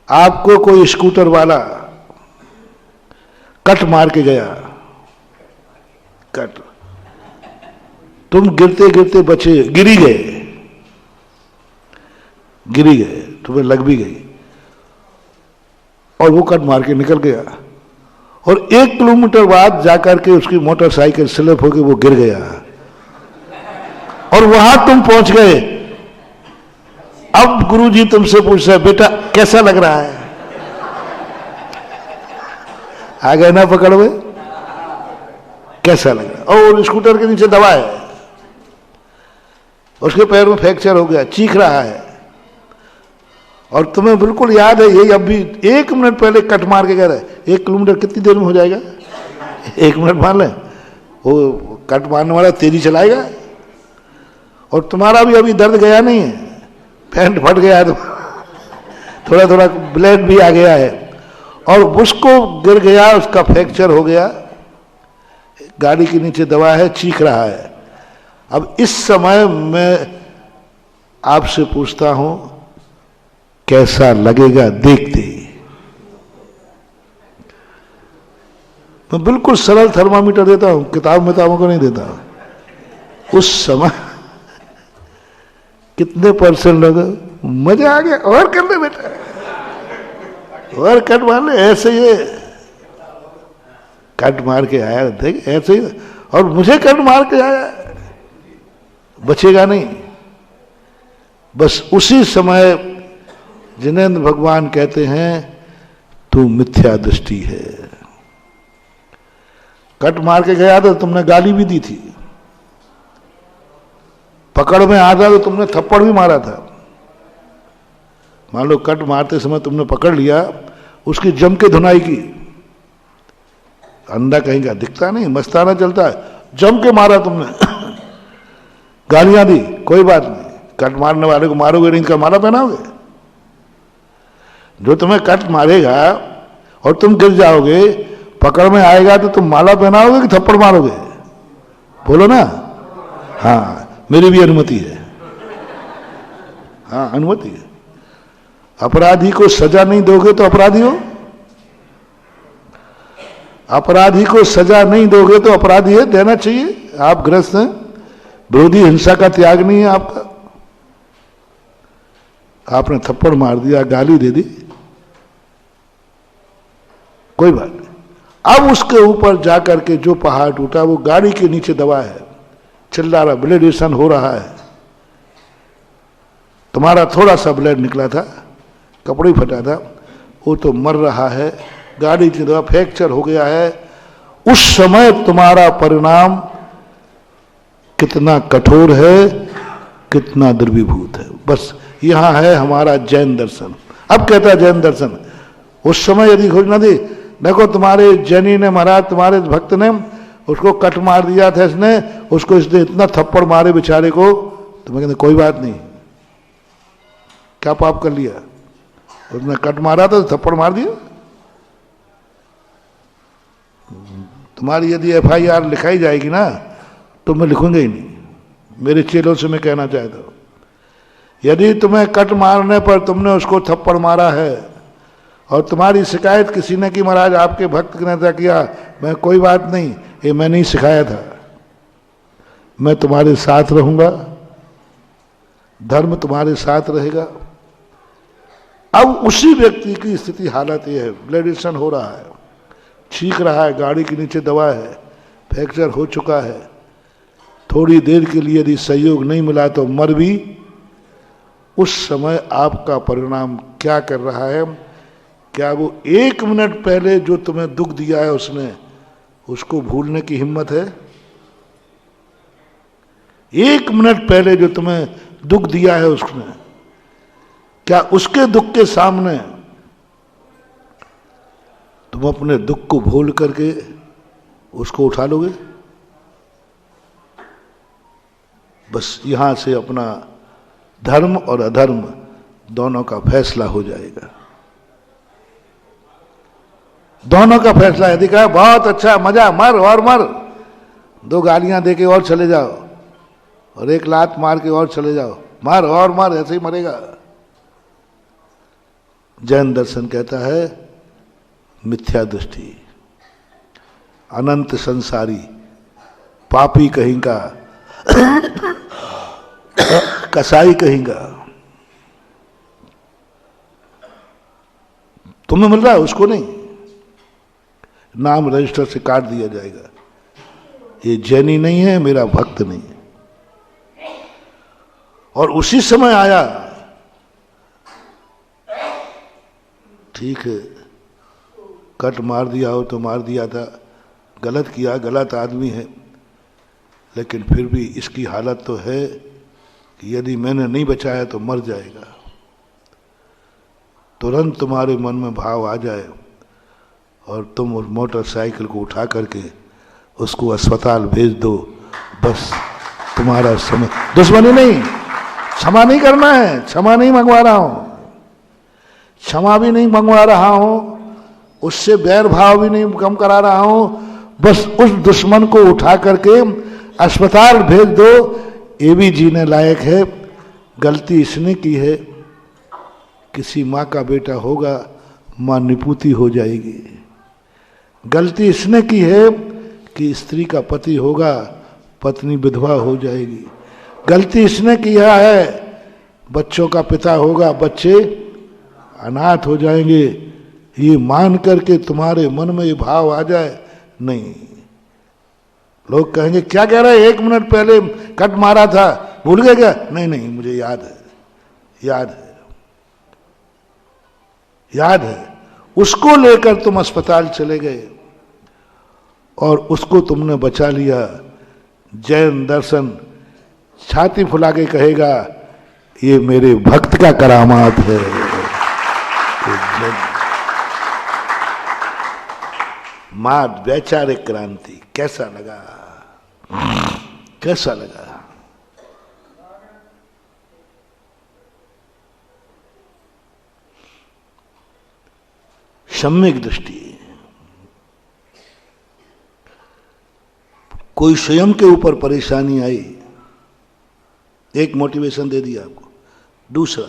आपको कोई स्कूटर वाला कट मार के गया, कट, तुम गिरते गिरते बचे, गिरी गए, तुम्हें लग भी गई, और वो कट मार के निकल गया, और 1 किलोमीटर बाद जाकर के उसकी मोटरसाइकिल स्लिप होकर वो गिर गया, और वहां तुम पहुंच गए, अब गुरुजी तुमसे पूछ रहे बेटा कैसा लग रहा है, आ गए ना पकड़ में, कैसा लग रहा है। और स्कूटर के नीचे दबा है, उसके पैर में फ्रैक्चर हो गया, चीख रहा है, और तुम्हें बिल्कुल याद है यही, अब भी 1 मिनट पहले कट मार के कह रहे 1 किलोमीटर कितनी देर में हो जाएगा, 1 मिनट मान लें, वो कट मारने वाला तेजी चलाएगा, और तुम्हारा भी अभी दर्द गया नहीं है, पैंट फट गया है तो थोड़ा थोड़ा ब्लड भी आ गया है, और उसको गिर गया, उसका फ्रैक्चर हो गया, गाड़ी के नीचे दबा है, चीख रहा है। अब इस समय मैं आपसे पूछता हूं कैसा लगेगा देखते। मैं बिल्कुल सरल थर्मामीटर देता हूं, किताब में को नहीं देता। उस समय कितने परसेंट लगे, मजा आ गया, और कर ले बेटा, और कट मार ले, ऐसे ही कट मार के आया, देख ऐसे ही, और मुझे कट मार के आया, बचेगा नहीं। बस उसी समय जिनेंद्र भगवान कहते हैं तू मिथ्या दृष्टि है। कट मार के गया तो तुमने गाली भी दी थी, पकड़ में आ था तो तुमने थप्पड़ भी मारा था। मान लो कट मारते समय तुमने पकड़ लिया, उसकी जम के धुनाई की, अंधा कहीं का दिखता नहीं, मस्ताना चलता है, जम के मारा तुमने, गालियां दी, कोई बात नहीं, कट मारने वाले को मारोगे नहीं, इनका माला पहनाओगे। जो तुम्हें कट मारेगा और तुम गिर जाओगे, पकड़ में आएगा तो तुम माला पहनाओगे कि थप्पड़ मारोगे, बोलो ना। हाँ, मेरी भी अनुमति है, हाँ अनुमति है। अपराधी को सजा नहीं दोगे तो अपराधी हो, अपराधी को सजा नहीं दोगे तो अपराधी है, देना चाहिए। आप ग्रस्त हैं, विरोधी हिंसा का त्याग नहीं है आपका, आपने थप्पड़ मार दिया, गाली दे दी, कोई बात नहीं। अब उसके ऊपर जाकर के जो पहाड़ टूटा वो गाड़ी के नीचे दबा है, चिल्ला रहा, ब्लडेशन हो रहा है, तुम्हारा थोड़ा सा ब्लड निकला था, कपड़े फटा था, वो तो मर रहा है, गाड़ी की दबा, फ्रैक्चर हो गया है। उस समय तुम्हारा परिणाम कितना कठोर है, कितना दुर्विभूत है। बस यहां है हमारा जैन दर्शन। अब कहता है जैन दर्शन, उस समय यदि घोषणा दी, देखो तुम्हारे जैनी ने महाराज, तुम्हारे भक्त ने उसको कट मार दिया था, इसने उसको, इसने इतना थप्पड़ मारे बेचारे को, तो मैं कहते कोई बात नहीं, क्या पाप कर लिया, उसने कट मारा था तो थप्पड़ मार दिया। तुम्हारी यदि FIR लिखाई जाएगी ना तो मैं लिखूंगा ही नहीं, मेरे चेलों से मैं कहना चाहता हूं, यदि तुम्हें कट मारने पर तुमने उसको थप्पड़ मारा है और तुम्हारी शिकायत किसी ने की, महाराज आपके भक्त ने ऐसा किया, मैं कोई बात नहीं, ये मैंने ही सिखाया था, मैं तुम्हारे साथ रहूंगा, धर्म तुम्हारे साथ रहेगा। अब उसी व्यक्ति की स्थिति, हालत ये है, ब्लडेशन हो रहा है, चीख रहा है, गाड़ी के नीचे दबा है, फ्रैक्चर हो चुका है, थोड़ी देर के लिए यदि सहयोग नहीं मिला तो मर भी। उस समय आपका परिणाम क्या कर रहा है? क्या वो 1 मिनट पहले जो तुम्हें दुख दिया है उसने, उसको भूलने की हिम्मत है? 1 मिनट पहले जो तुम्हें दुख दिया है उसने, क्या उसके दुख के सामने तुम अपने दुख को भूल करके उसको उठा लोगे? बस यहां से अपना धर्म और अधर्म दोनों का फैसला हो जाएगा। दोनों का फैसला यदि कहा बहुत अच्छा, मजा, मर और मर, 2 गालियां देके और चले जाओ, और 1 लात मार के और चले जाओ, मर और मर, ऐसे ही मरेगा। जैन दर्शन कहता है मिथ्या दृष्टि, अनंत संसारी, पापी कहेगा, कसाई कहेगा। तुम्हें मिल रहा है, उसको नहीं, नाम रजिस्टर से काट दिया जाएगा, ये जैनी नहीं है, मेरा भक्त नहीं है। और उसी समय आया ठीक है, कट मार दिया हो तो मार दिया था, गलत किया, गलत आदमी है, लेकिन फिर भी इसकी हालत तो है कि यदि मैंने नहीं बचाया तो मर जाएगा। तुरंत तुम्हारे मन में भाव आ जाए और तुम उस मोटरसाइकिल को उठा करके उसको अस्पताल भेज दो, बस तुम्हारा समय। दुश्मनी नहीं, क्षमा नहीं करना है, क्षमा नहीं मंगवा रहा हूं, क्षमा भी नहीं मंगवा रहा हूं, उससे बैर भाव भी नहीं कम करा रहा हूं, बस उस दुश्मन को उठा करके अस्पताल भेज दो, ये भी जीने लायक है। गलती इसने की है, किसी माँ का बेटा होगा, माँ निपुती हो जाएगी। गलती इसने की है कि स्त्री का पति होगा, पत्नी विधवा हो जाएगी। गलती इसने किया है, बच्चों का पिता होगा, बच्चे अनाथ हो जाएंगे। ये मान करके तुम्हारे मन में ये भाव आ जाए, नहीं, लोग कहेंगे क्या कह रहे, 1 मिनट पहले कट मारा था, भूल गए क्या? नहीं नहीं, मुझे याद है, याद है, याद है। उसको लेकर तुम अस्पताल चले गए और उसको तुमने बचा लिया। जैन दर्शन छाती फुला के कहेगा, ये मेरे भक्त का करामात है। मां वैचारिक क्रांति, कैसा लगा, कैसा लगा? सम्यक दृष्टि, कोई स्वयं के ऊपर परेशानी आई, एक मोटिवेशन दे दिया आपको। दूसरा,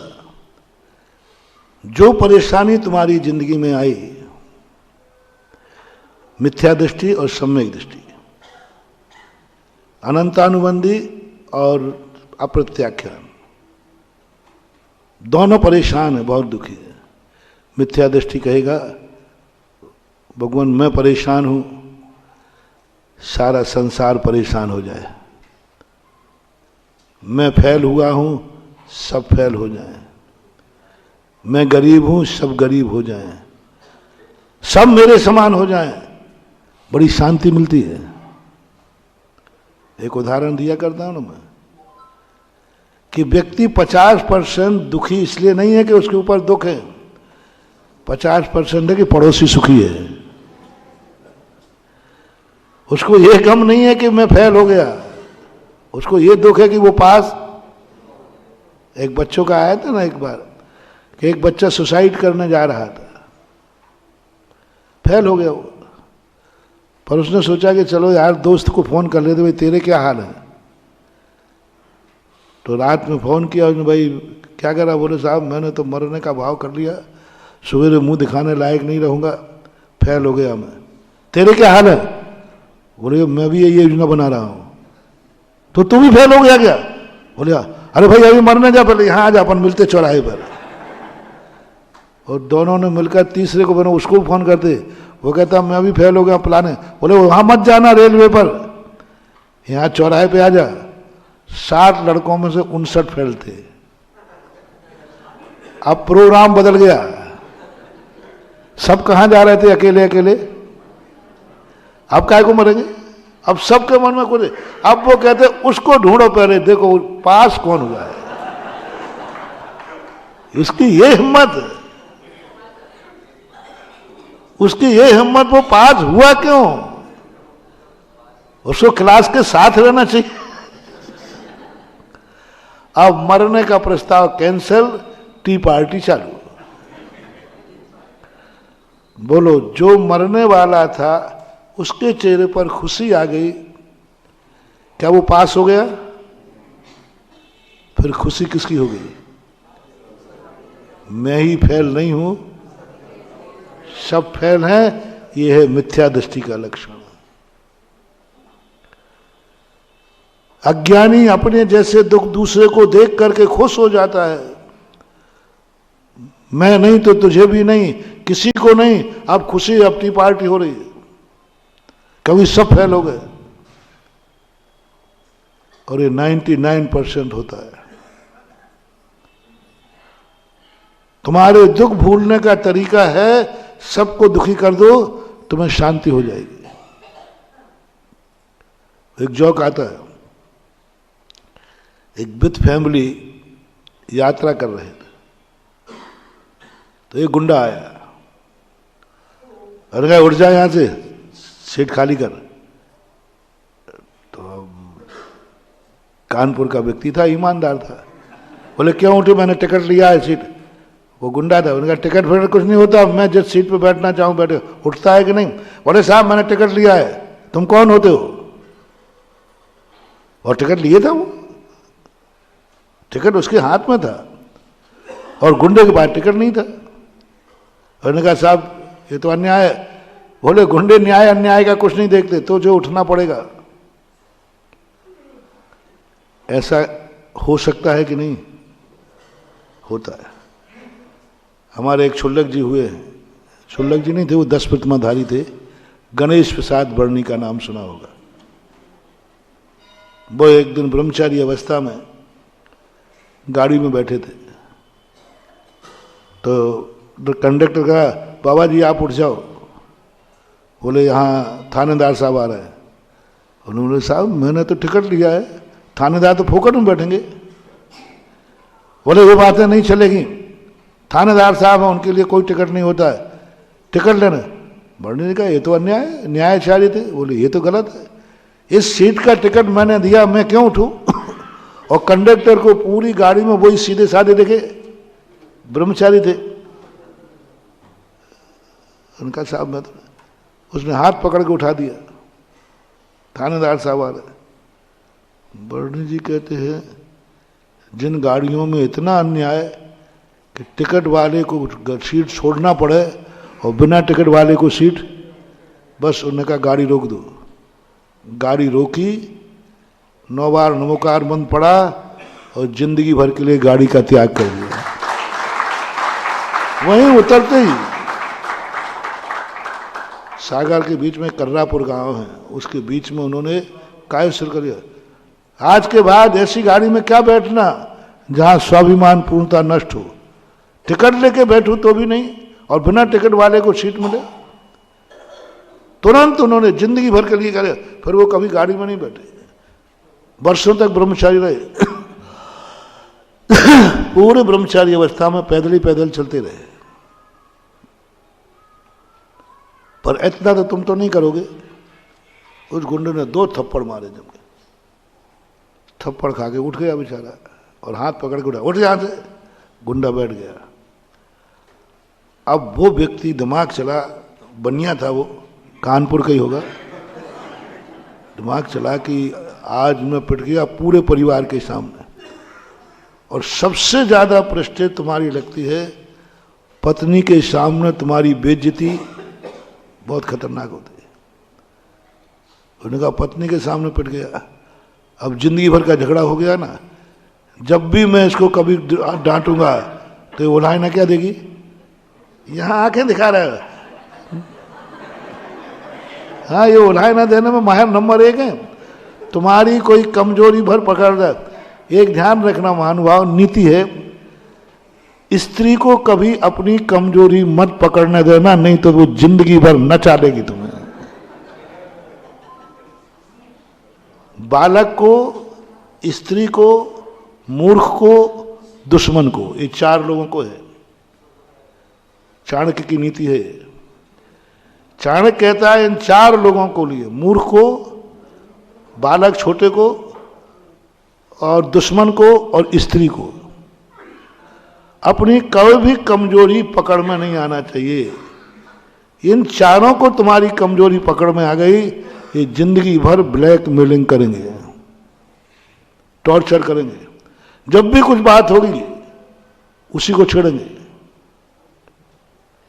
जो परेशानी तुम्हारी जिंदगी में आई, मिथ्या दृष्टि और सम्यक दृष्टि, अनंतानुबंधी और अप्रत्याख्यान, दोनों परेशान है, बहुत दुखी है। मिथ्या दृष्टि कहेगा, भगवान मैं परेशान हूं, सारा संसार परेशान हो जाए। मैं फैल हुआ हूं, सब फैल हो जाए। मैं गरीब हूं, सब गरीब हो जाएं, सब मेरे समान हो जाएं, बड़ी शांति मिलती है। एक उदाहरण दिया करता हूं ना मैं, कि व्यक्ति 50% दुखी इसलिए नहीं है कि उसके ऊपर दुख है, 50% है कि पड़ोसी सुखी है। उसको यह गम नहीं है कि मैं फेल हो गया, उसको यह दुख है कि वो पास। एक बच्चों का आया था ना एक बार, कि एक बच्चा सुसाइड करने जा रहा था, फेल हो गया वो, पर उसने सोचा कि चलो यार दोस्त को फोन कर लेते, भाई तेरे क्या हाल है। तो रात में फोन किया उसने, भाई क्या करा? बोले साहब मैंने तो मरने का भाव कर लिया, सवेरे मुंह दिखाने लायक नहीं रहूंगा, फेल हो गया मैं। तेरे क्या हाल है? बोले मैं भी ये योजना बना रहा हूं। तो तू भी फेल हो गया क्या? बोले अरे भाई अभी मरने जा, पहले यहां आ जा, अपन मिलते चौराहे पर। और दोनों ने मिलकर तीसरे को बना, उसको फोन करते, वो कहता मैं भी फेल हो गया, प्लान है। बोले वहां मत जाना रेलवे पर, यहां चौराहे पे आ जा। 60 लड़कों में से 59 फेल थे। अब प्रोग्राम बदल गया, सब कहां जा रहे थे? अकेले अकेले। अब काय को मरेंगे? अब सबके मन में कुछ, अब वो कहते उसको ढूंढो पहले, देखो पास कौन हुआ है। इसकी ये हिम्मत, उसकी ये हिम्मत, वो पास हुआ क्यों? उसको क्लास के साथ रहना चाहिए। अब मरने का प्रस्ताव कैंसिल, टी पार्टी चालू। बोलो जो मरने वाला था उसके चेहरे पर खुशी आ गई, क्या वो पास हो गया? फिर खुशी किसकी हो गई? मैं ही फेल नहीं हूं, सब फेल हैं। यह है मिथ्या दृष्टि का लक्षण। अज्ञानी अपने जैसे दुख दूसरे को देख करके खुश हो जाता है। मैं नहीं तो तुझे भी नहीं, किसी को नहीं, अब खुशी अपनी पार्टी हो रही है। कभी सब फेल हो गए, और ये 99% होता है। तुम्हारे दुख भूलने का तरीका है सबको दुखी कर दो, तुम्हें शांति हो जाएगी। एक जोक आता है, एक विथ फैमिली यात्रा कर रहे थे, तो एक गुंडा आया, अरे कहा उठ जा यहां से, सीट खाली कर। तो कानपुर का व्यक्ति था, ईमानदार था, बोले क्यों उठे, मैंने टिकट लिया है सीट। वो गुंडा था, उनका टिकट फिर कुछ नहीं होता, मैं जिस सीट पे बैठना चाहूं बैठे, उठता है कि नहीं। बोले साहब मैंने टिकट लिया है, तुम कौन होते हो? और टिकट लिए था वो, टिकट उसके हाथ में था और गुंडे के पास टिकट नहीं था। उन्होंने कहा साहब ये तो अन्याय है। बोले गुंडे न्याय अन्याय का कुछ नहीं देखते, तो जो उठना पड़ेगा। ऐसा हो सकता है कि नहीं? होता है। हमारे एक छुल्लक जी हुए, छुल्लक जी नहीं थे वो, 10 प्रतिमाधारी थे, गणेश प्रसाद वर्णी का नाम सुना होगा। वो एक दिन ब्रह्मचारी अवस्था में गाड़ी में बैठे थे, तो कंडक्टर कहा बाबा जी आप उठ जाओ। बोले यहाँ थानेदार साहब आ रहे हैं। उन्होंने साहब मैंने तो टिकट लिया है, थानेदार तो फोकट में बैठेंगे। बोले वो बातें नहीं चलेगी, थानेदार साहब हैं उनके लिए कोई टिकट नहीं होता है, टिकट लेना। वर्णी ने कहा ये तो अन्याय है, न्यायाचार्य थे। बोले ये तो गलत है, इस सीट का टिकट मैंने दिया, मैं क्यों उठूं? और कंडक्टर को पूरी गाड़ी में वही सीधे साधे देखे, ब्रह्मचारी थे। उनका साहब मैं तो, उसने हाथ पकड़ के उठा दिया, थानेदार साहब आ रहे। वर्णी जी कहते हैं जिन गाड़ियों में इतना अन्याय कि टिकट वाले को सीट छोड़ना पड़े और बिना टिकट वाले को सीट, बस उन्होंने कहा गाड़ी रोक दो। गाड़ी रोकी, 9 बार नमोकार मंत्र पड़ा और जिंदगी भर के लिए गाड़ी का त्याग कर दिया। वहीं उतरते ही सागर के बीच में कर्रापुर गांव है, उसके बीच में उन्होंने काय शुरू कर दिया, आज के बाद ऐसी गाड़ी में क्या बैठना जहां स्वाभिमान पूर्णता नष्ट हो, टिकट लेके बैठूं तो भी नहीं और बिना टिकट वाले को सीट मिले। तुरंत उन्होंने जिंदगी भर के लिए करे, फिर वो कभी गाड़ी में नहीं बैठे, वर्षों तक ब्रह्मचारी रहे। पूरे ब्रह्मचारी अवस्था में पैदल ही पैदल चलते रहे। पर इतना तो तुम तो नहीं करोगे। उस गुंडे ने 2 थप्पड़ मारे, जम के थप्पड़ खा के उठ गया बेचारा और हाथ पकड़ के उठा, उठ यहां से। गुंडा बैठ गया। अब वो व्यक्ति दिमाग चला, बनिया था वो, कानपुर का ही होगा, दिमाग चला कि आज मैं पिट गया पूरे परिवार के सामने। और सबसे ज्यादा प्रेस्टेज तुम्हारी लगती है, पत्नी के सामने तुम्हारी बेइज्जती बहुत खतरनाक होती है। उन्होंने कहा पत्नी के सामने पिट गया, अब जिंदगी भर का झगड़ा हो गया ना, जब भी मैं इसको कभी डांटूंगा तो ये उलायना क्या देगी, यहां आंखें दिखा रहा है। हाँ ये उलायना देने में माहिर नंबर 1 है। तुम्हारी कोई कमजोरी भर पकड़ रहा है। एक ध्यान रखना महानुभाव, नीति है, स्त्री को कभी अपनी कमजोरी मत पकड़ने देना, नहीं तो वो जिंदगी भर नचा देगी तुम्हें। बालक को, स्त्री को, मूर्ख को, दुश्मन को, ये 4 लोगों को है। चाणक्य की नीति है। चाणक्य कहता है इन 4 लोगों को लिए, मूर्ख को, बालक छोटे को और दुश्मन को और स्त्री को, अपनी कभी भी कमजोरी पकड़ में नहीं आना चाहिए। इन 4 को तुम्हारी कमजोरी पकड़ में आ गई, ये जिंदगी भर ब्लैकमेलिंग करेंगे, टॉर्चर करेंगे। जब भी कुछ बात होगी उसी को छेड़ेंगे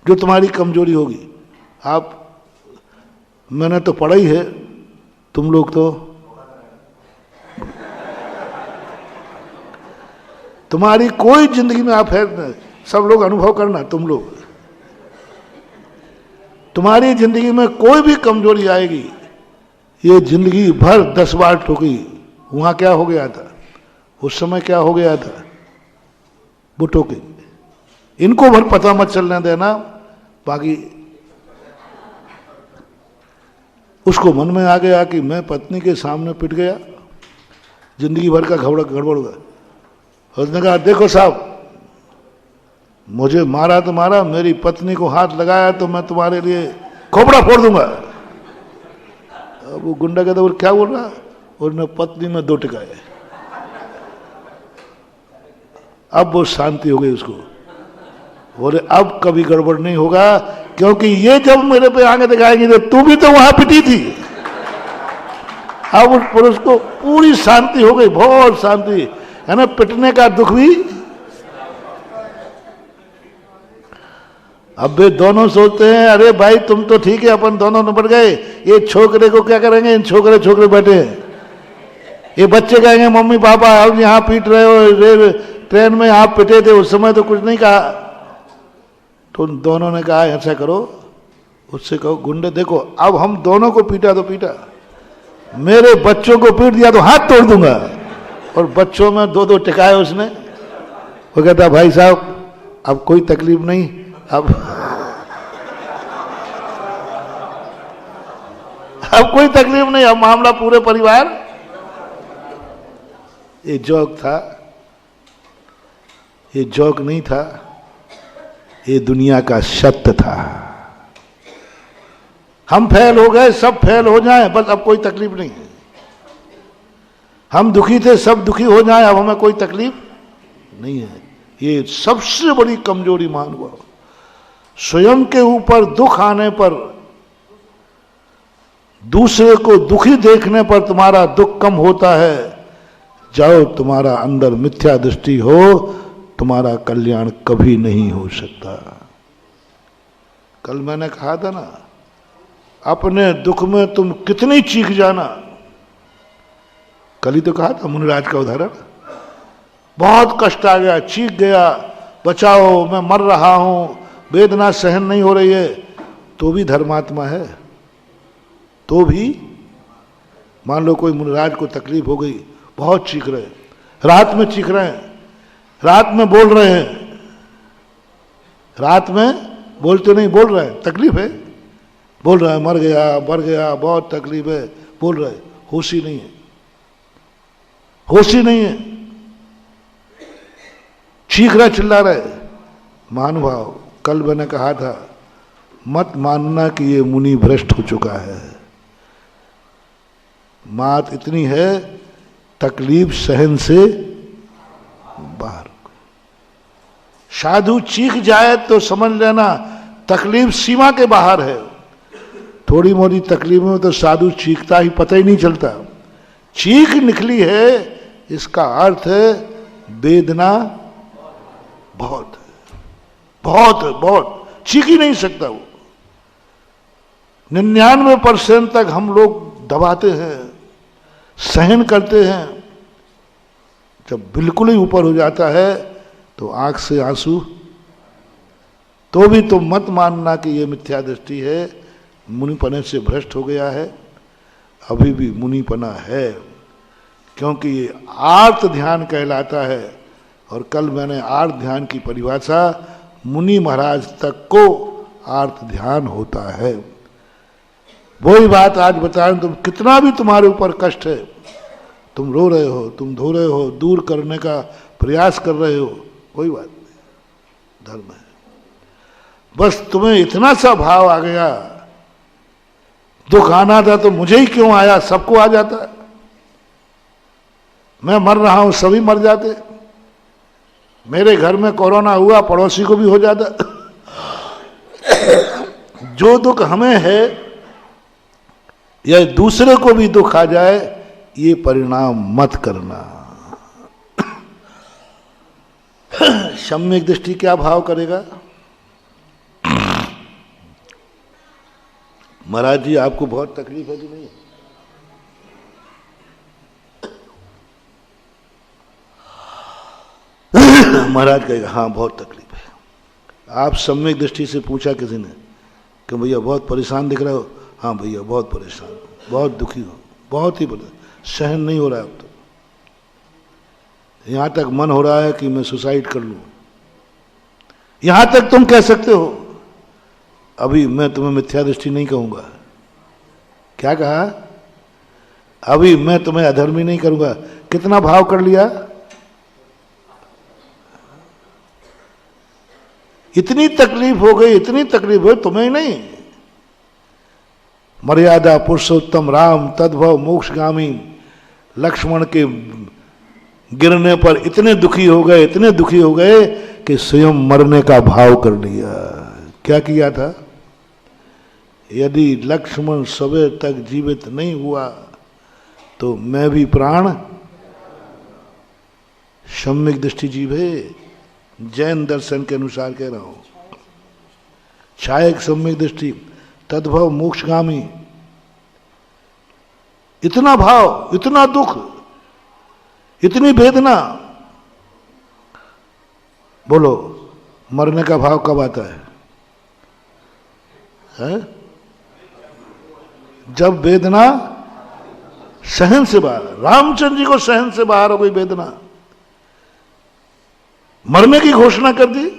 जो तुम्हारी कमजोरी होगी। आप, मैंने तो पढ़ा ही है, तुम लोग तो, तुम्हारी कोई जिंदगी में आप है, सब लोग अनुभव करना, तुम लोग, तुम्हारी जिंदगी में कोई भी कमजोरी आएगी, ये जिंदगी भर 10 बार ठोकी। वहां क्या हो गया था, उस समय क्या हो गया था, वो ठोके। इनको भर पता मत चलने देना। बाकी उसको मन में आ गया कि मैं पत्नी के सामने पिट गया, जिंदगी भर का गड़बड़ होगा। उसने कहा देखो साहब, मुझे मारा तो मारा, मेरी पत्नी को हाथ लगाया तो मैं तुम्हारे लिए खोपड़ा फोड़ दूंगा। अब वो गुंडा कहता बोल क्या बोल रहा, उसने पत्नी में 2 टिकाए। अब वो शांति हो गई उसको, बोले अब कभी गड़बड़ नहीं होगा, क्योंकि ये जब मेरे पे आगे दिखाएंगे तो तू भी तो वहां पिटी थी। अब उस पुरुष को पूरी शांति हो गई, बहुत शांति है ना। पिटने का दुख भी। अब वे दोनों सोचते हैं अरे भाई तुम तो ठीक है, अपन दोनों निपट गए, ये छोकरे को क्या करेंगे, इन छोकरे बैठे हैं, ये बच्चे कहेंगे मम्मी पापा अब यहाँ पीट रहे हो, ट्रेन में आप पिटे थे उस समय तो कुछ नहीं कहा। तो दोनों ने कहा ऐसा करो, उससे कहो गुंडे देखो अब हम दोनों को पीटा तो पीटा, मेरे बच्चों को पीट दिया तो हाथ तोड़ दूंगा। और बच्चों में 2 टिकाए उसने। वो कहता भाई साहब अब कोई तकलीफ नहीं, अब कोई तकलीफ नहीं, अब मामला पूरे परिवार। ये जोक था, ये जोक नहीं था, ये दुनिया का सत्य था। हम फेल हो गए, सब फेल हो जाएं, बस अब कोई तकलीफ नहीं है। हम दुखी थे, सब दुखी हो जाएं, अब हमें कोई तकलीफ नहीं है। ये सबसे बड़ी कमजोरी मान हुआ। स्वयं के ऊपर दुख आने पर, दूसरे को दुखी देखने पर तुम्हारा दुख कम होता है। जाओ तुम्हारा अंदर मिथ्या दृष्टि हो, तुम्हारा कल्याण कभी नहीं हो सकता। कल मैंने कहा था ना, अपने दुख में तुम कितनी चीख जाना। कल ही तो कहा था मुनिराज का उदाहरण, बहुत कष्ट आ गया, चीख गया बचाओ मैं मर रहा हूं, वेदना सहन नहीं हो रही है, तो भी धर्मात्मा है। तो भी मान लो कोई मुनिराज को तकलीफ हो गई, बहुत चीख रहे हैं, रात में चीख रहे हैं, रात में बोल रहे हैं, रात में बोलते नहीं बोल रहे हैं, तकलीफ है, बोल रहे हैं मर गया बहुत तकलीफ है, बोल रहे, होश ही नहीं है, होश ही नहीं है, चीख रहे चिल्ला रहे। महानुभाव कल मैंने कहा था मत मानना कि ये मुनि भ्रष्ट हो चुका है। बात इतनी है तकलीफ सहन से बाहर। साधु चीख जाए तो समझ लेना तकलीफ सीमा के बाहर है। थोड़ी मोटी तकलीफ में तो साधु चीखता ही पता ही नहीं चलता। चीख निकली है इसका अर्थ है वेदना बहुत है, बहुत है, बहुत चीख ही नहीं सकता वो। 99% तक हम लोग दबाते हैं, सहन करते हैं। जब बिल्कुल ही ऊपर हो जाता है तो आंख से आंसू। तो भी तो मत मानना कि ये मिथ्या दृष्टि है, मुनिपने से भ्रष्ट हो गया है। अभी भी मुनिपना है, क्योंकि ये आर्त ध्यान कहलाता है। और कल मैंने आर्त ध्यान की परिभाषा, मुनि महाराज तक को आर्त ध्यान होता है। वही बात आज बताएं, तुम कितना भी तुम्हारे ऊपर कष्ट है, तुम रो रहे हो, तुम धो रहे हो, दूर करने का प्रयास कर रहे हो, कोई बात नहीं, धर्म है। बस तुम्हें इतना सा भाव आ गया, दुख आना था तो मुझे ही क्यों आया, सबको आ जाता है। मैं मर रहा हूं, सभी मर जाते। मेरे घर में कोरोना हुआ, पड़ोसी को भी हो जाता। जो दुख हमें है या दूसरे को भी दुख आ जाए, ये परिणाम मत करना। सम्यक दृष्टि क्या भाव करेगा? महाराज जी आपको बहुत तकलीफ है कि नहीं? महाराज कहेगा हाँ बहुत तकलीफ है। आप सम्यक दृष्टि से पूछा किसी ने कि भैया बहुत परेशान दिख रहे हो? हाँ भैया बहुत परेशान, बहुत दुखी हो, बहुत ही परेशान, सहन नहीं हो रहा है अब तो। यहाँ तक मन हो रहा है कि मैं सुसाइड कर लूँ। यहां तक तुम कह सकते हो, अभी मैं तुम्हें मिथ्या दृष्टि नहीं कहूंगा। क्या कहा? अभी मैं तुम्हें अधर्मी नहीं करूंगा। कितना भाव कर लिया? इतनी तकलीफ हो गई, इतनी तकलीफ हो, तुम्हें नहीं। मर्यादा पुरुषोत्तम राम तद्भव मोक्षगामी लक्ष्मण के गिरने पर इतने दुखी हो गए, इतने दुखी हो गए कि स्वयं मरने का भाव कर लिया। क्या किया था? यदि लक्ष्मण सवेर तक जीवित नहीं हुआ तो मैं भी प्राण, सम्यक दृष्टि जीव है, जैन दर्शन के अनुसार कह रहा हूं, छायक सम्यक दृष्टि, तद्भव मोक्षगामी। इतना भाव, इतना दुख, इतनी वेदना। बोलो, मरने का भाव कब आता है? जब वेदना सहन से बाहर। रामचंद्र जी को सहन से बाहर हो गई वेदना, मरने की घोषणा कर दी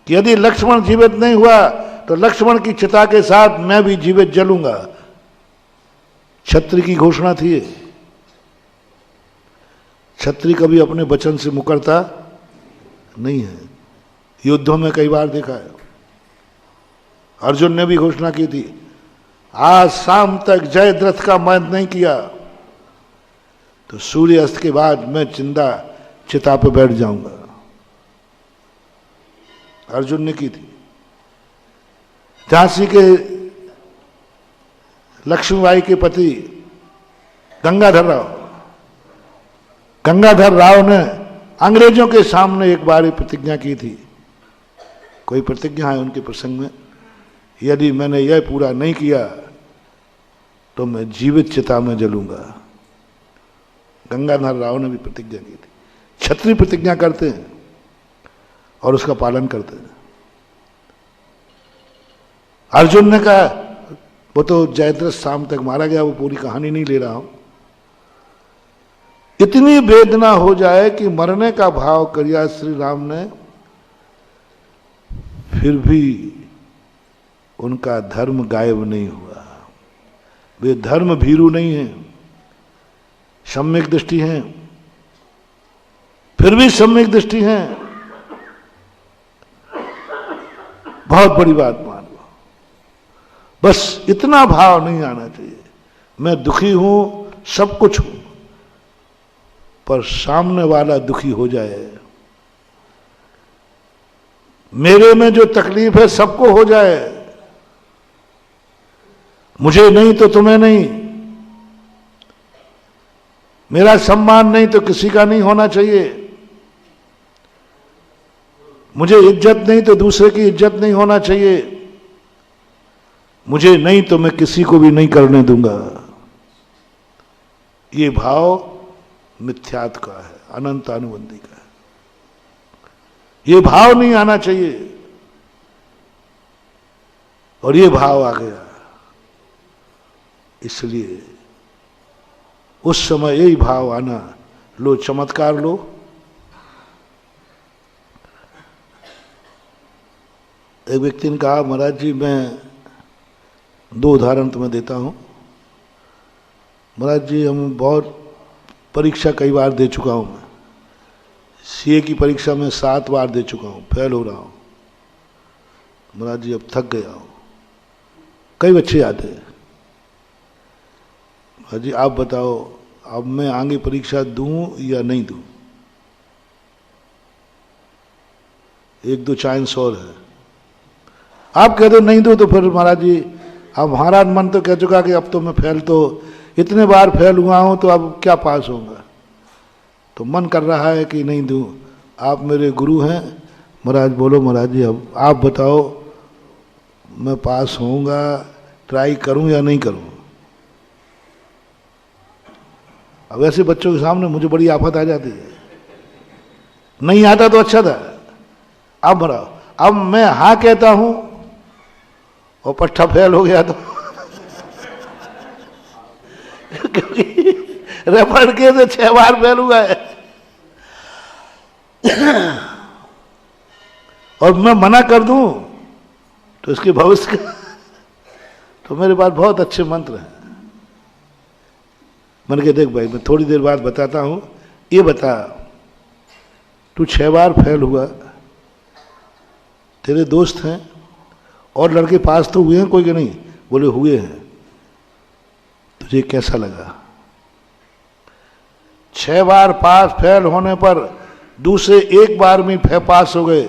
कि यदि लक्ष्मण जीवित नहीं हुआ तो लक्ष्मण की चिता के साथ मैं भी जीवित जलूंगा। क्षत्रिय की घोषणा थी। क्षत्रिय कभी अपने वचन से मुकरता नहीं है। युद्धों में कई बार देखा है। अर्जुन ने भी घोषणा की थी, आज शाम तक जयद्रथ का वध नहीं किया तो सूर्य अस्त के बाद मैं चिता पे बैठ जाऊंगा। अर्जुन ने की थी। झांसी के लक्ष्मीबाई के पति गंगाधर राव ने अंग्रेजों के सामने एक बार प्रतिज्ञा की थी। कोई प्रतिज्ञा है उनके प्रसंग में, यदि मैंने यह पूरा नहीं किया तो मैं जीवित चिता में जलूंगा। गंगाधर राव ने भी प्रतिज्ञा की थी। क्षत्रिय प्रतिज्ञा करते हैं और उसका पालन करते हैं। अर्जुन ने कहा, वो तो जयद्रथ शाम तक मारा गया, वो पूरी कहानी नहीं ले रहा हूं। इतनी वेदना हो जाए कि मरने का भाव किया श्री राम ने, फिर भी उनका धर्म गायब नहीं हुआ। वे धर्म भीरू नहीं हैं, सम्यक दृष्टि हैं, फिर भी सम्यक दृष्टि हैं। बहुत बड़ी बात मान लो। बस इतना भाव नहीं आना चाहिए, मैं दुखी हूं, सब कुछ हूं, पर सामने वाला दुखी हो जाए। मेरे में जो तकलीफ है सबको हो जाए, मुझे नहीं तो तुम्हें नहीं, मेरा सम्मान नहीं तो किसी का नहीं होना चाहिए, मुझे इज्जत नहीं तो दूसरे की इज्जत नहीं होना चाहिए, मुझे नहीं तो मैं किसी को भी नहीं करने दूंगा। ये भाव मिथ्यात्व का है, अनंत अनुबंधी का है। ये भाव नहीं आना चाहिए और ये भाव आ गया। इसलिए उस समय यही भाव आना, लो चमत्कार लो। एक व्यक्ति ने कहा, महाराज जी मैं 2 उदाहरण तुम्हें देता हूं। महाराज जी हम बहुत परीक्षा कई बार दे चुका हूं, मैं सीए की परीक्षा में 7 बार दे चुका हूं, फेल हो रहा हूं। महाराज जी अब थक गया हूं। कई बच्चे आते हैं, महाराज जी आप बताओ अब मैं आगे परीक्षा दूं या नहीं दूं। 1-2 चांस और है। आप कह दो नहीं दो तो फिर महाराज जी अब हमारा मन तो कह चुका कि अब तो मैं फेल, तो इतने बार फेल हुआ हूं तो अब क्या पास होऊंगा। तो मन कर रहा है कि नहीं दूं। आप मेरे गुरु हैं, महाराज बोलो महाराज जी अब आप बताओ मैं पास होऊंगा, ट्राई करूं या नहीं करूं। अब ऐसे बच्चों के सामने मुझे बड़ी आफत आ जाती है। नहीं आता तो अच्छा था। अब बताओ, अब मैं हाँ कहता हूं और पट्टा फेल हो गया तो क्योंकि रेफर के से 6 बार फेल हुआ है और मैं मना कर दूं तो इसके भविष्य का तो मेरे पास बहुत अच्छे मंत्र हैं। मैंने कहा देख भाई मैं थोड़ी देर बाद बताता हूं, ये बता तू 6 बार फेल हुआ, तेरे दोस्त हैं और लड़के पास तो हुए हैं कोई के नहीं? बोले हुए हैं। तुझे कैसा लगा? 6 बार पास फेल होने पर दूसरे 1 बार में पास हो गए,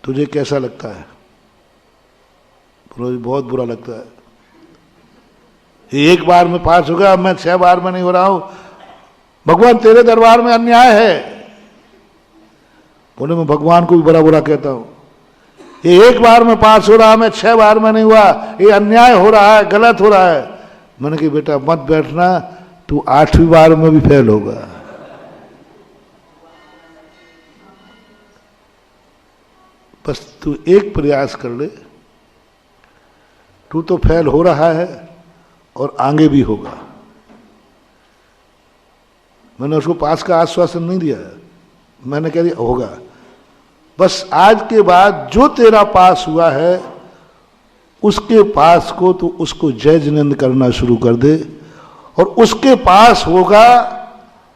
तुझे कैसा लगता है? बोलो बहुत बुरा लगता है। 1 बार में पास हो गया, मैं 6 बार में नहीं हो रहा हूं, भगवान तेरे दरबार में अन्याय है। बोले मैं भगवान को भी बड़ा बुरा कहता हूं, ये 1 बार में पास हो रहा, मैं 6 बार में नहीं हुआ, ये अन्याय हो रहा है, गलत हो रहा है। मैंने कहा बेटा मत बैठना, तू 8वीं बार में भी फेल होगा। बस तू एक प्रयास कर ले, तू तो फेल हो रहा है और आगे भी होगा। मैंने उसको पास का आश्वासन नहीं दिया, मैंने कह दिया होगा। बस आज के बाद जो तेरा पास हुआ है उसके पास को तू उसको जय जिनेंद्र करना शुरू कर दे, और उसके पास होगा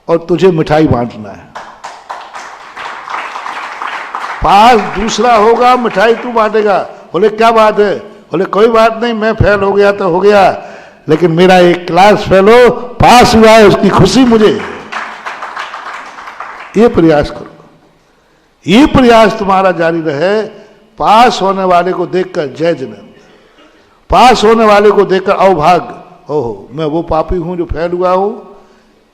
और तुझे मिठाई बांटना है। पास दूसरा होगा, मिठाई तू बांटेगा। बोले क्या बात है? बोले कोई बात नहीं, मैं फेल हो गया तो हो गया, लेकिन मेरा एक क्लास फेलो पास हुआ है, उसकी खुशी मुझे। ये प्रयास करो, ये प्रयास तुम्हारा जारी रहे। पास होने वाले को देखकर जय जिनेंद्र, पास होने वाले को देखकर अवभाग्य, ओहो मैं वो पापी हूं जो फेल हुआ हूं,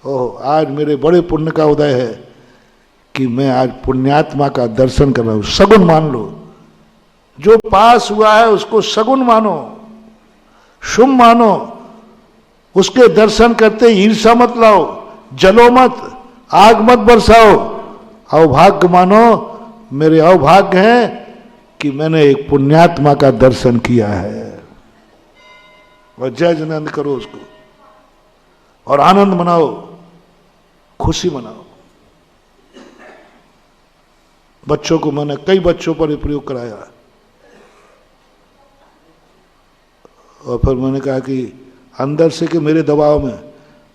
ओहो आज मेरे बड़े पुण्य का उदय है कि मैं आज पुण्यात्मा का दर्शन कर रहा हूं। सगुन मान लो, जो पास हुआ है उसको सगुन मानो, शुभ मानो, उसके दर्शन करते ईर्षा मत लाओ, जलो मत, आग मत बरसाओ, अवभाग्य मानो मेरे अवभाग्य है कि मैंने एक पुण्यात्मा का दर्शन किया है। और जय जिनेंद्र करो उसको, और आनंद मनाओ, खुशी मनाओ। बच्चों को मैंने कई बच्चों पर ये प्रयोग कराया, और फिर मैंने कहा कि अंदर से कि मेरे दबाव में,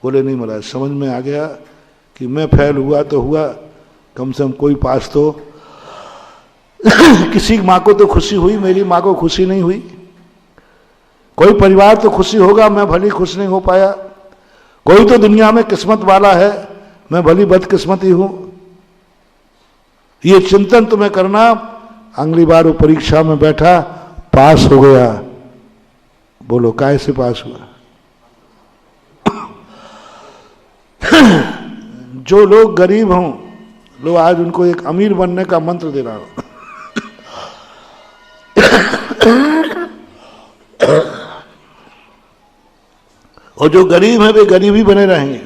बोले नहीं महाराज समझ में आ गया कि मैं फेल हुआ तो हुआ, कम से कम कोई पास तो किसी माँ को तो खुशी हुई, मेरी माँ को खुशी नहीं हुई। कोई परिवार तो खुशी होगा, मैं भली खुश नहीं हो पाया। कोई तो दुनिया में किस्मत वाला है, मैं भली बदकिस्मती हूं। ये चिंतन तुम्हें करना। अगली बार वो परीक्षा में बैठा, पास हो गया, बोलो काहे से पास हुआ? जो लोग गरीब हों, लो आज उनको एक अमीर बनने का मंत्र दे रहा हूं। और जो गरीब है वे गरीब ही बने रहेंगे।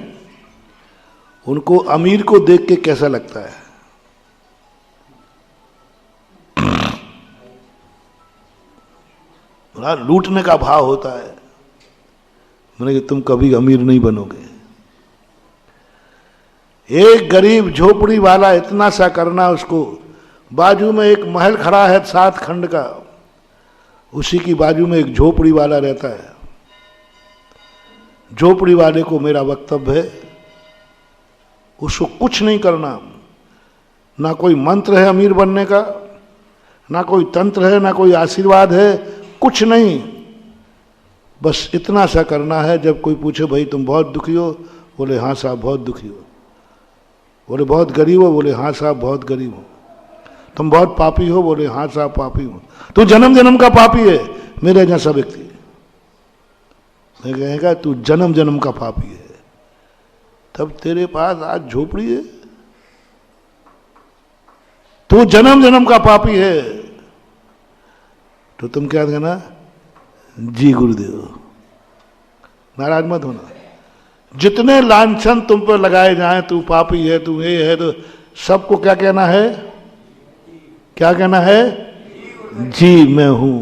उनको अमीर को देख के कैसा लगता है? लूटने का भाव होता है। मैंने कहा तुम कभी अमीर नहीं बनोगे। एक गरीब झोपड़ी वाला इतना सा करना, उसको बाजू में एक महल खड़ा है 7 खंड का, उसी की बाजू में एक झोपड़ी वाला रहता है। झोपड़ी वाले को मेरा वक्तव्य है, उसको कुछ नहीं करना। ना कोई मंत्र है अमीर बनने का, ना कोई तंत्र है, ना कोई आशीर्वाद है, कुछ नहीं। बस इतना सा करना है, जब कोई पूछे भाई तुम बहुत दुखी हो, बोले हाँ साहब बहुत दुखी हो। बोले बहुत गरीब हो, बोले हाँ साहब बहुत गरीब हो। तुम बहुत पापी हो, बोले हाँ साहब पापी हो। तू जन्म जन्म का पापी है, मेरे जैसा व्यक्ति कहेगा तू जन्म जन्म का पापी है, तब तेरे पास आज झोपड़ी है। तू जन्म जन्म का पापी है, तो तुम क्या कहना? जी गुरुदेव। नाराज मत होना। जितने लांछन तुम पर लगाए जाएं, तू पापी है, तू ये है, तो सबको क्या कहना है? क्या कहना है? जी मैं हूं।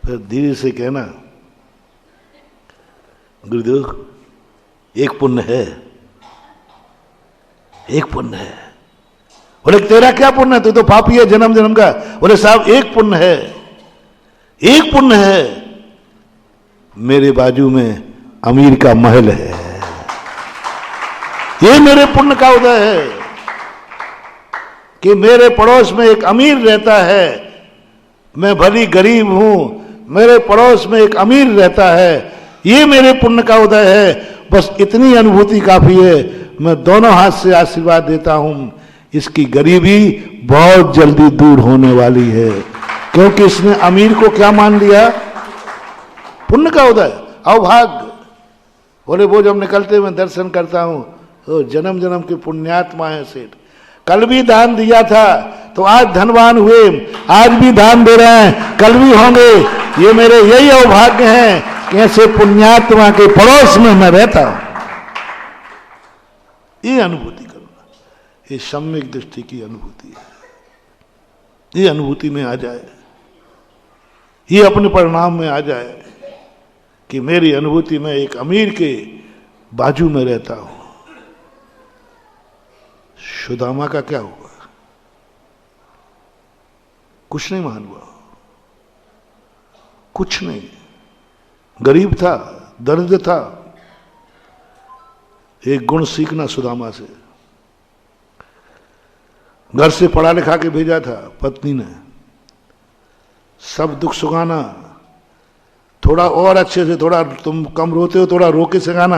फिर धीरे से कहना गुरुदेव एक पुण्य है, एक पुण्य है, बोले तेरा क्या पुण्य है, तू तो पापी है जन्म जन्म का। बोले साहब एक पुण्य है, एक पुण्य है, मेरे बाजू में अमीर का महल है, ये मेरे पुण्य का उदय है कि मेरे पड़ोस में एक अमीर रहता है, मैं भली गरीब हूं, मेरे पड़ोस में एक अमीर रहता है, ये मेरे पुण्य का उदय है। बस इतनी अनुभूति काफी है, मैं दोनों हाथ से आशीर्वाद देता हूं, इसकी गरीबी बहुत जल्दी दूर होने वाली है, क्योंकि इसने अमीर को क्या मान लिया, पुण्य का उदय, अवभाग्य। बोले वो जब निकलते मैं दर्शन करता हूं तो जन्म जन्म के पुण्यात्मा है सेठ, कल भी दान दिया था तो आज धनवान हुए, आज भी दान दे रहे हैं, कल भी होंगे। ये मेरे यही अवभाग्य हैं कि ऐसे पुण्यात्मा के पड़ोस में मैं रहता हूं। ये अनुभूति करूंगा, ये सम्यक दृष्टि की अनुभूति है। ये अनुभूति में आ जाए, ये अपने परिणाम में आ जाए कि मेरी अनुभूति में एक अमीर के बाजू में रहता हूं। सुदामा का क्या हुआ, कुछ नहीं मान हुआ, कुछ नहीं, गरीब था, दर्द था। एक गुण सीखना सुदामा से, घर से पढ़ा लिखा के भेजा था पत्नी ने, सब दुख सुगाना, थोड़ा और अच्छे से, थोड़ा तुम कम रोते हो थोड़ा रो के सिखाना,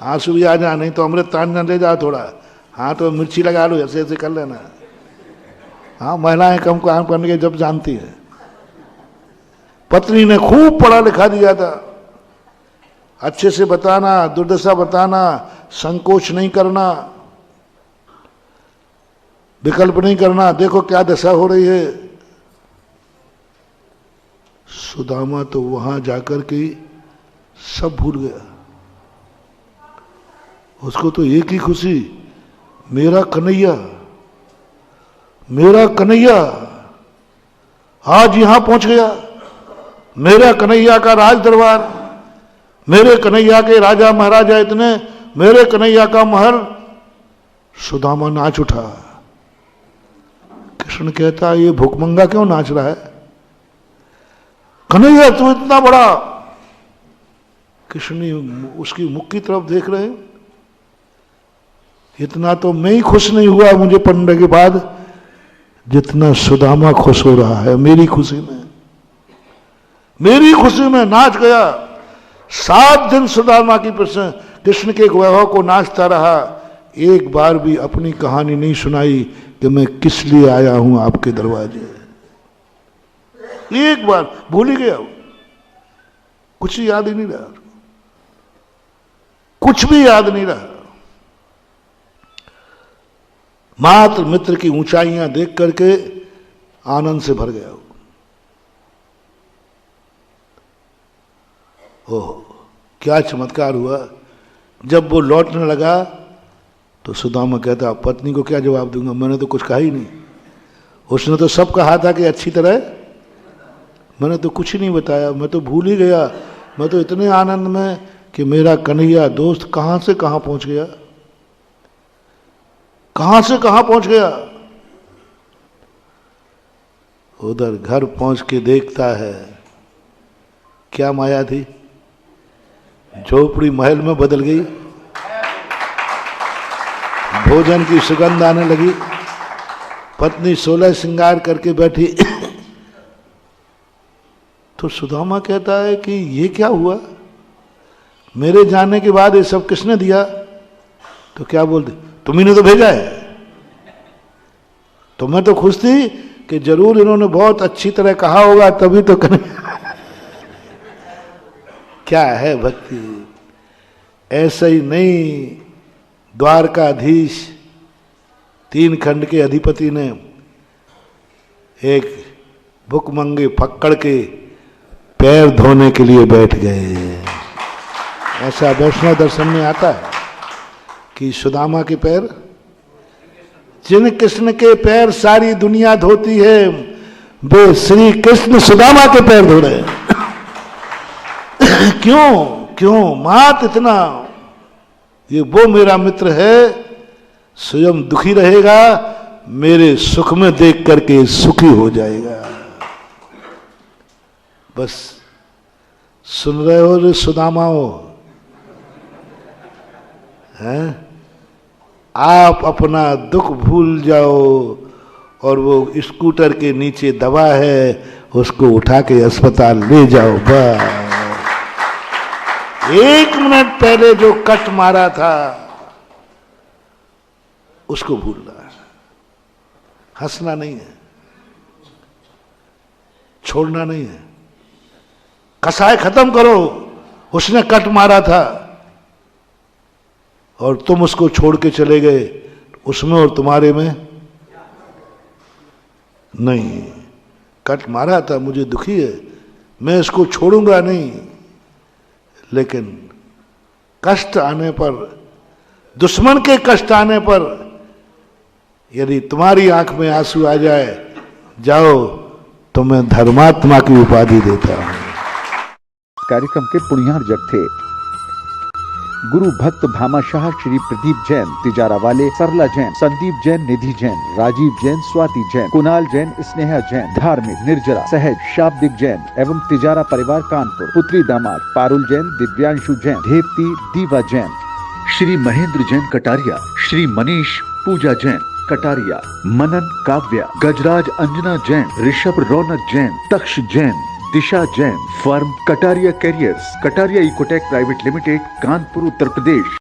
आंसू भी आ जा, नहीं तो अमृत तान न ले जाओ थोड़ा, हाँ तो मिर्ची लगा लो, ऐसे ऐसे कर लेना। हाँ महिलाएं कम काम करने के जब जानती है। पत्नी ने खूब पढ़ा लिखा दिया था, अच्छे से बताना, दुर्दशा बताना, संकोच नहीं करना, विकल्प नहीं करना, देखो क्या दशा हो रही है। सुदामा तो वहां जाकर के सब भूल गया, उसको तो एक ही खुशी, मेरा कन्हैया, मेरा कन्हैया आज यहां पहुंच गया, मेरा कन्हैया का राज दरबार, मेरे कन्हैया के राजा महाराजा इतने, मेरे कन्हैया का महल। सुदामा नाच उठा। कृष्ण कहता ये भूखमंगा क्यों नाच रहा है, कन्हैया तू इतना बड़ा। कृष्ण उसकी मुख की तरफ देख रहे, इतना तो मैं ही खुश नहीं हुआ मुझे पढ़ने के बाद जितना सुदामा खुश हो रहा है। मेरी खुशी में, मेरी खुशी में नाच गया। 7 दिन सुदामा की कृष्ण के वैभव को नाचता रहा, एक बार भी अपनी कहानी नहीं सुनाई कि मैं किस लिए आया हूं आपके दरवाजे। एक बार भूल ही गया, कुछ याद ही नहीं रहा, कुछ भी याद नहीं रहा। मात्र मित्र की ऊंचाइयां देख करके आनंद से भर गया। ओह क्या चमत्कार हुआ। जब वो लौटने लगा तो सुदामा कहता पत्नी को क्या जवाब दूंगा, मैंने तो कुछ कहा ही नहीं, उसने तो सब कहा था कि अच्छी तरह, मैंने तो कुछ ही नहीं बताया, मैं तो भूल ही गया। मैं तो इतने आनंद में कि मेरा कन्हैया दोस्त कहां से कहां पहुंच गया, कहां से कहां पहुंच गया। उधर घर पहुंच के देखता है, क्या माया थी, झोपड़ी महल में बदल गई, भोजन की सुगंध आने लगी, पत्नी 16 श्रृंगार करके बैठी। तो सुदामा कहता है कि ये क्या हुआ, मेरे जाने के बाद ये सब किसने दिया। तो क्या बोलते, तुम्ही ने तो भेजा है। तो मैं तो खुश थी कि जरूर इन्होंने बहुत अच्छी तरह कहा होगा तभी तो करने। क्या है भक्ति, ऐसा ही नहीं। द्वारकाधीश 3 खंड के अधिपति ने एक भुखमंगे फक्कड़ के पैर धोने के लिए बैठ गए। ऐसा वैष्णव दर्शन में आता है कि सुदामा के पैर, जिन कृष्ण के पैर सारी दुनिया धोती है, वे श्री कृष्ण सुदामा के पैर धो रहे हैं। क्यों क्यों मात इतना, ये वो मेरा मित्र है, स्वयं दुखी रहेगा मेरे सुख में देख करके सुखी हो जाएगा। बस सुन रहे हो रे सुदामाओ, हैं? आप अपना दुख भूल जाओ और वो स्कूटर के नीचे दवा है उसको उठा के अस्पताल ले जाओ। बस 1 मिनट पहले जो कट मारा था उसको भूलना है, हंसना नहीं है, छोड़ना नहीं है। कसाई खत्म करो, उसने कट मारा था और तुम उसको छोड़ के चले गए, उसमें और तुम्हारे में नहीं। कट मारा था, मुझे दुखी है, मैं इसको छोड़ूंगा नहीं, लेकिन कष्ट आने पर, दुश्मन के कष्ट आने पर यदि तुम्हारी आंख में आंसू आ जाए, जाओ तो मैं धर्मात्मा की उपाधि देता हूं। कार्यक्रम के पुण्यार्जक थे गुरु भक्त भामाशाह श्री प्रदीप जैन तिजारा वाले, सरला जैन, संदीप जैन, निधि जैन, राजीव जैन, स्वाति जैन, कुणाल जैन, स्नेहा जैन, धार्मिक, निर्जरा, सहज, शाब्दिक जैन एवं तिजारा परिवार कानपुर, पुत्री दामाद पारुल जैन, दिव्यांशु जैन, देवती Diva Jain, Shri Mahendra Jain Kataria, Shri Manish Puja Jain Kataria, Manan Kavya, Gajraj Anjana Jain, Rishabh Raunak Jain, Taksh Jain, Disha Jain, firm Kataria carriers, Kataria Ecotech private limited, Kanpur Uttar प्रदेश।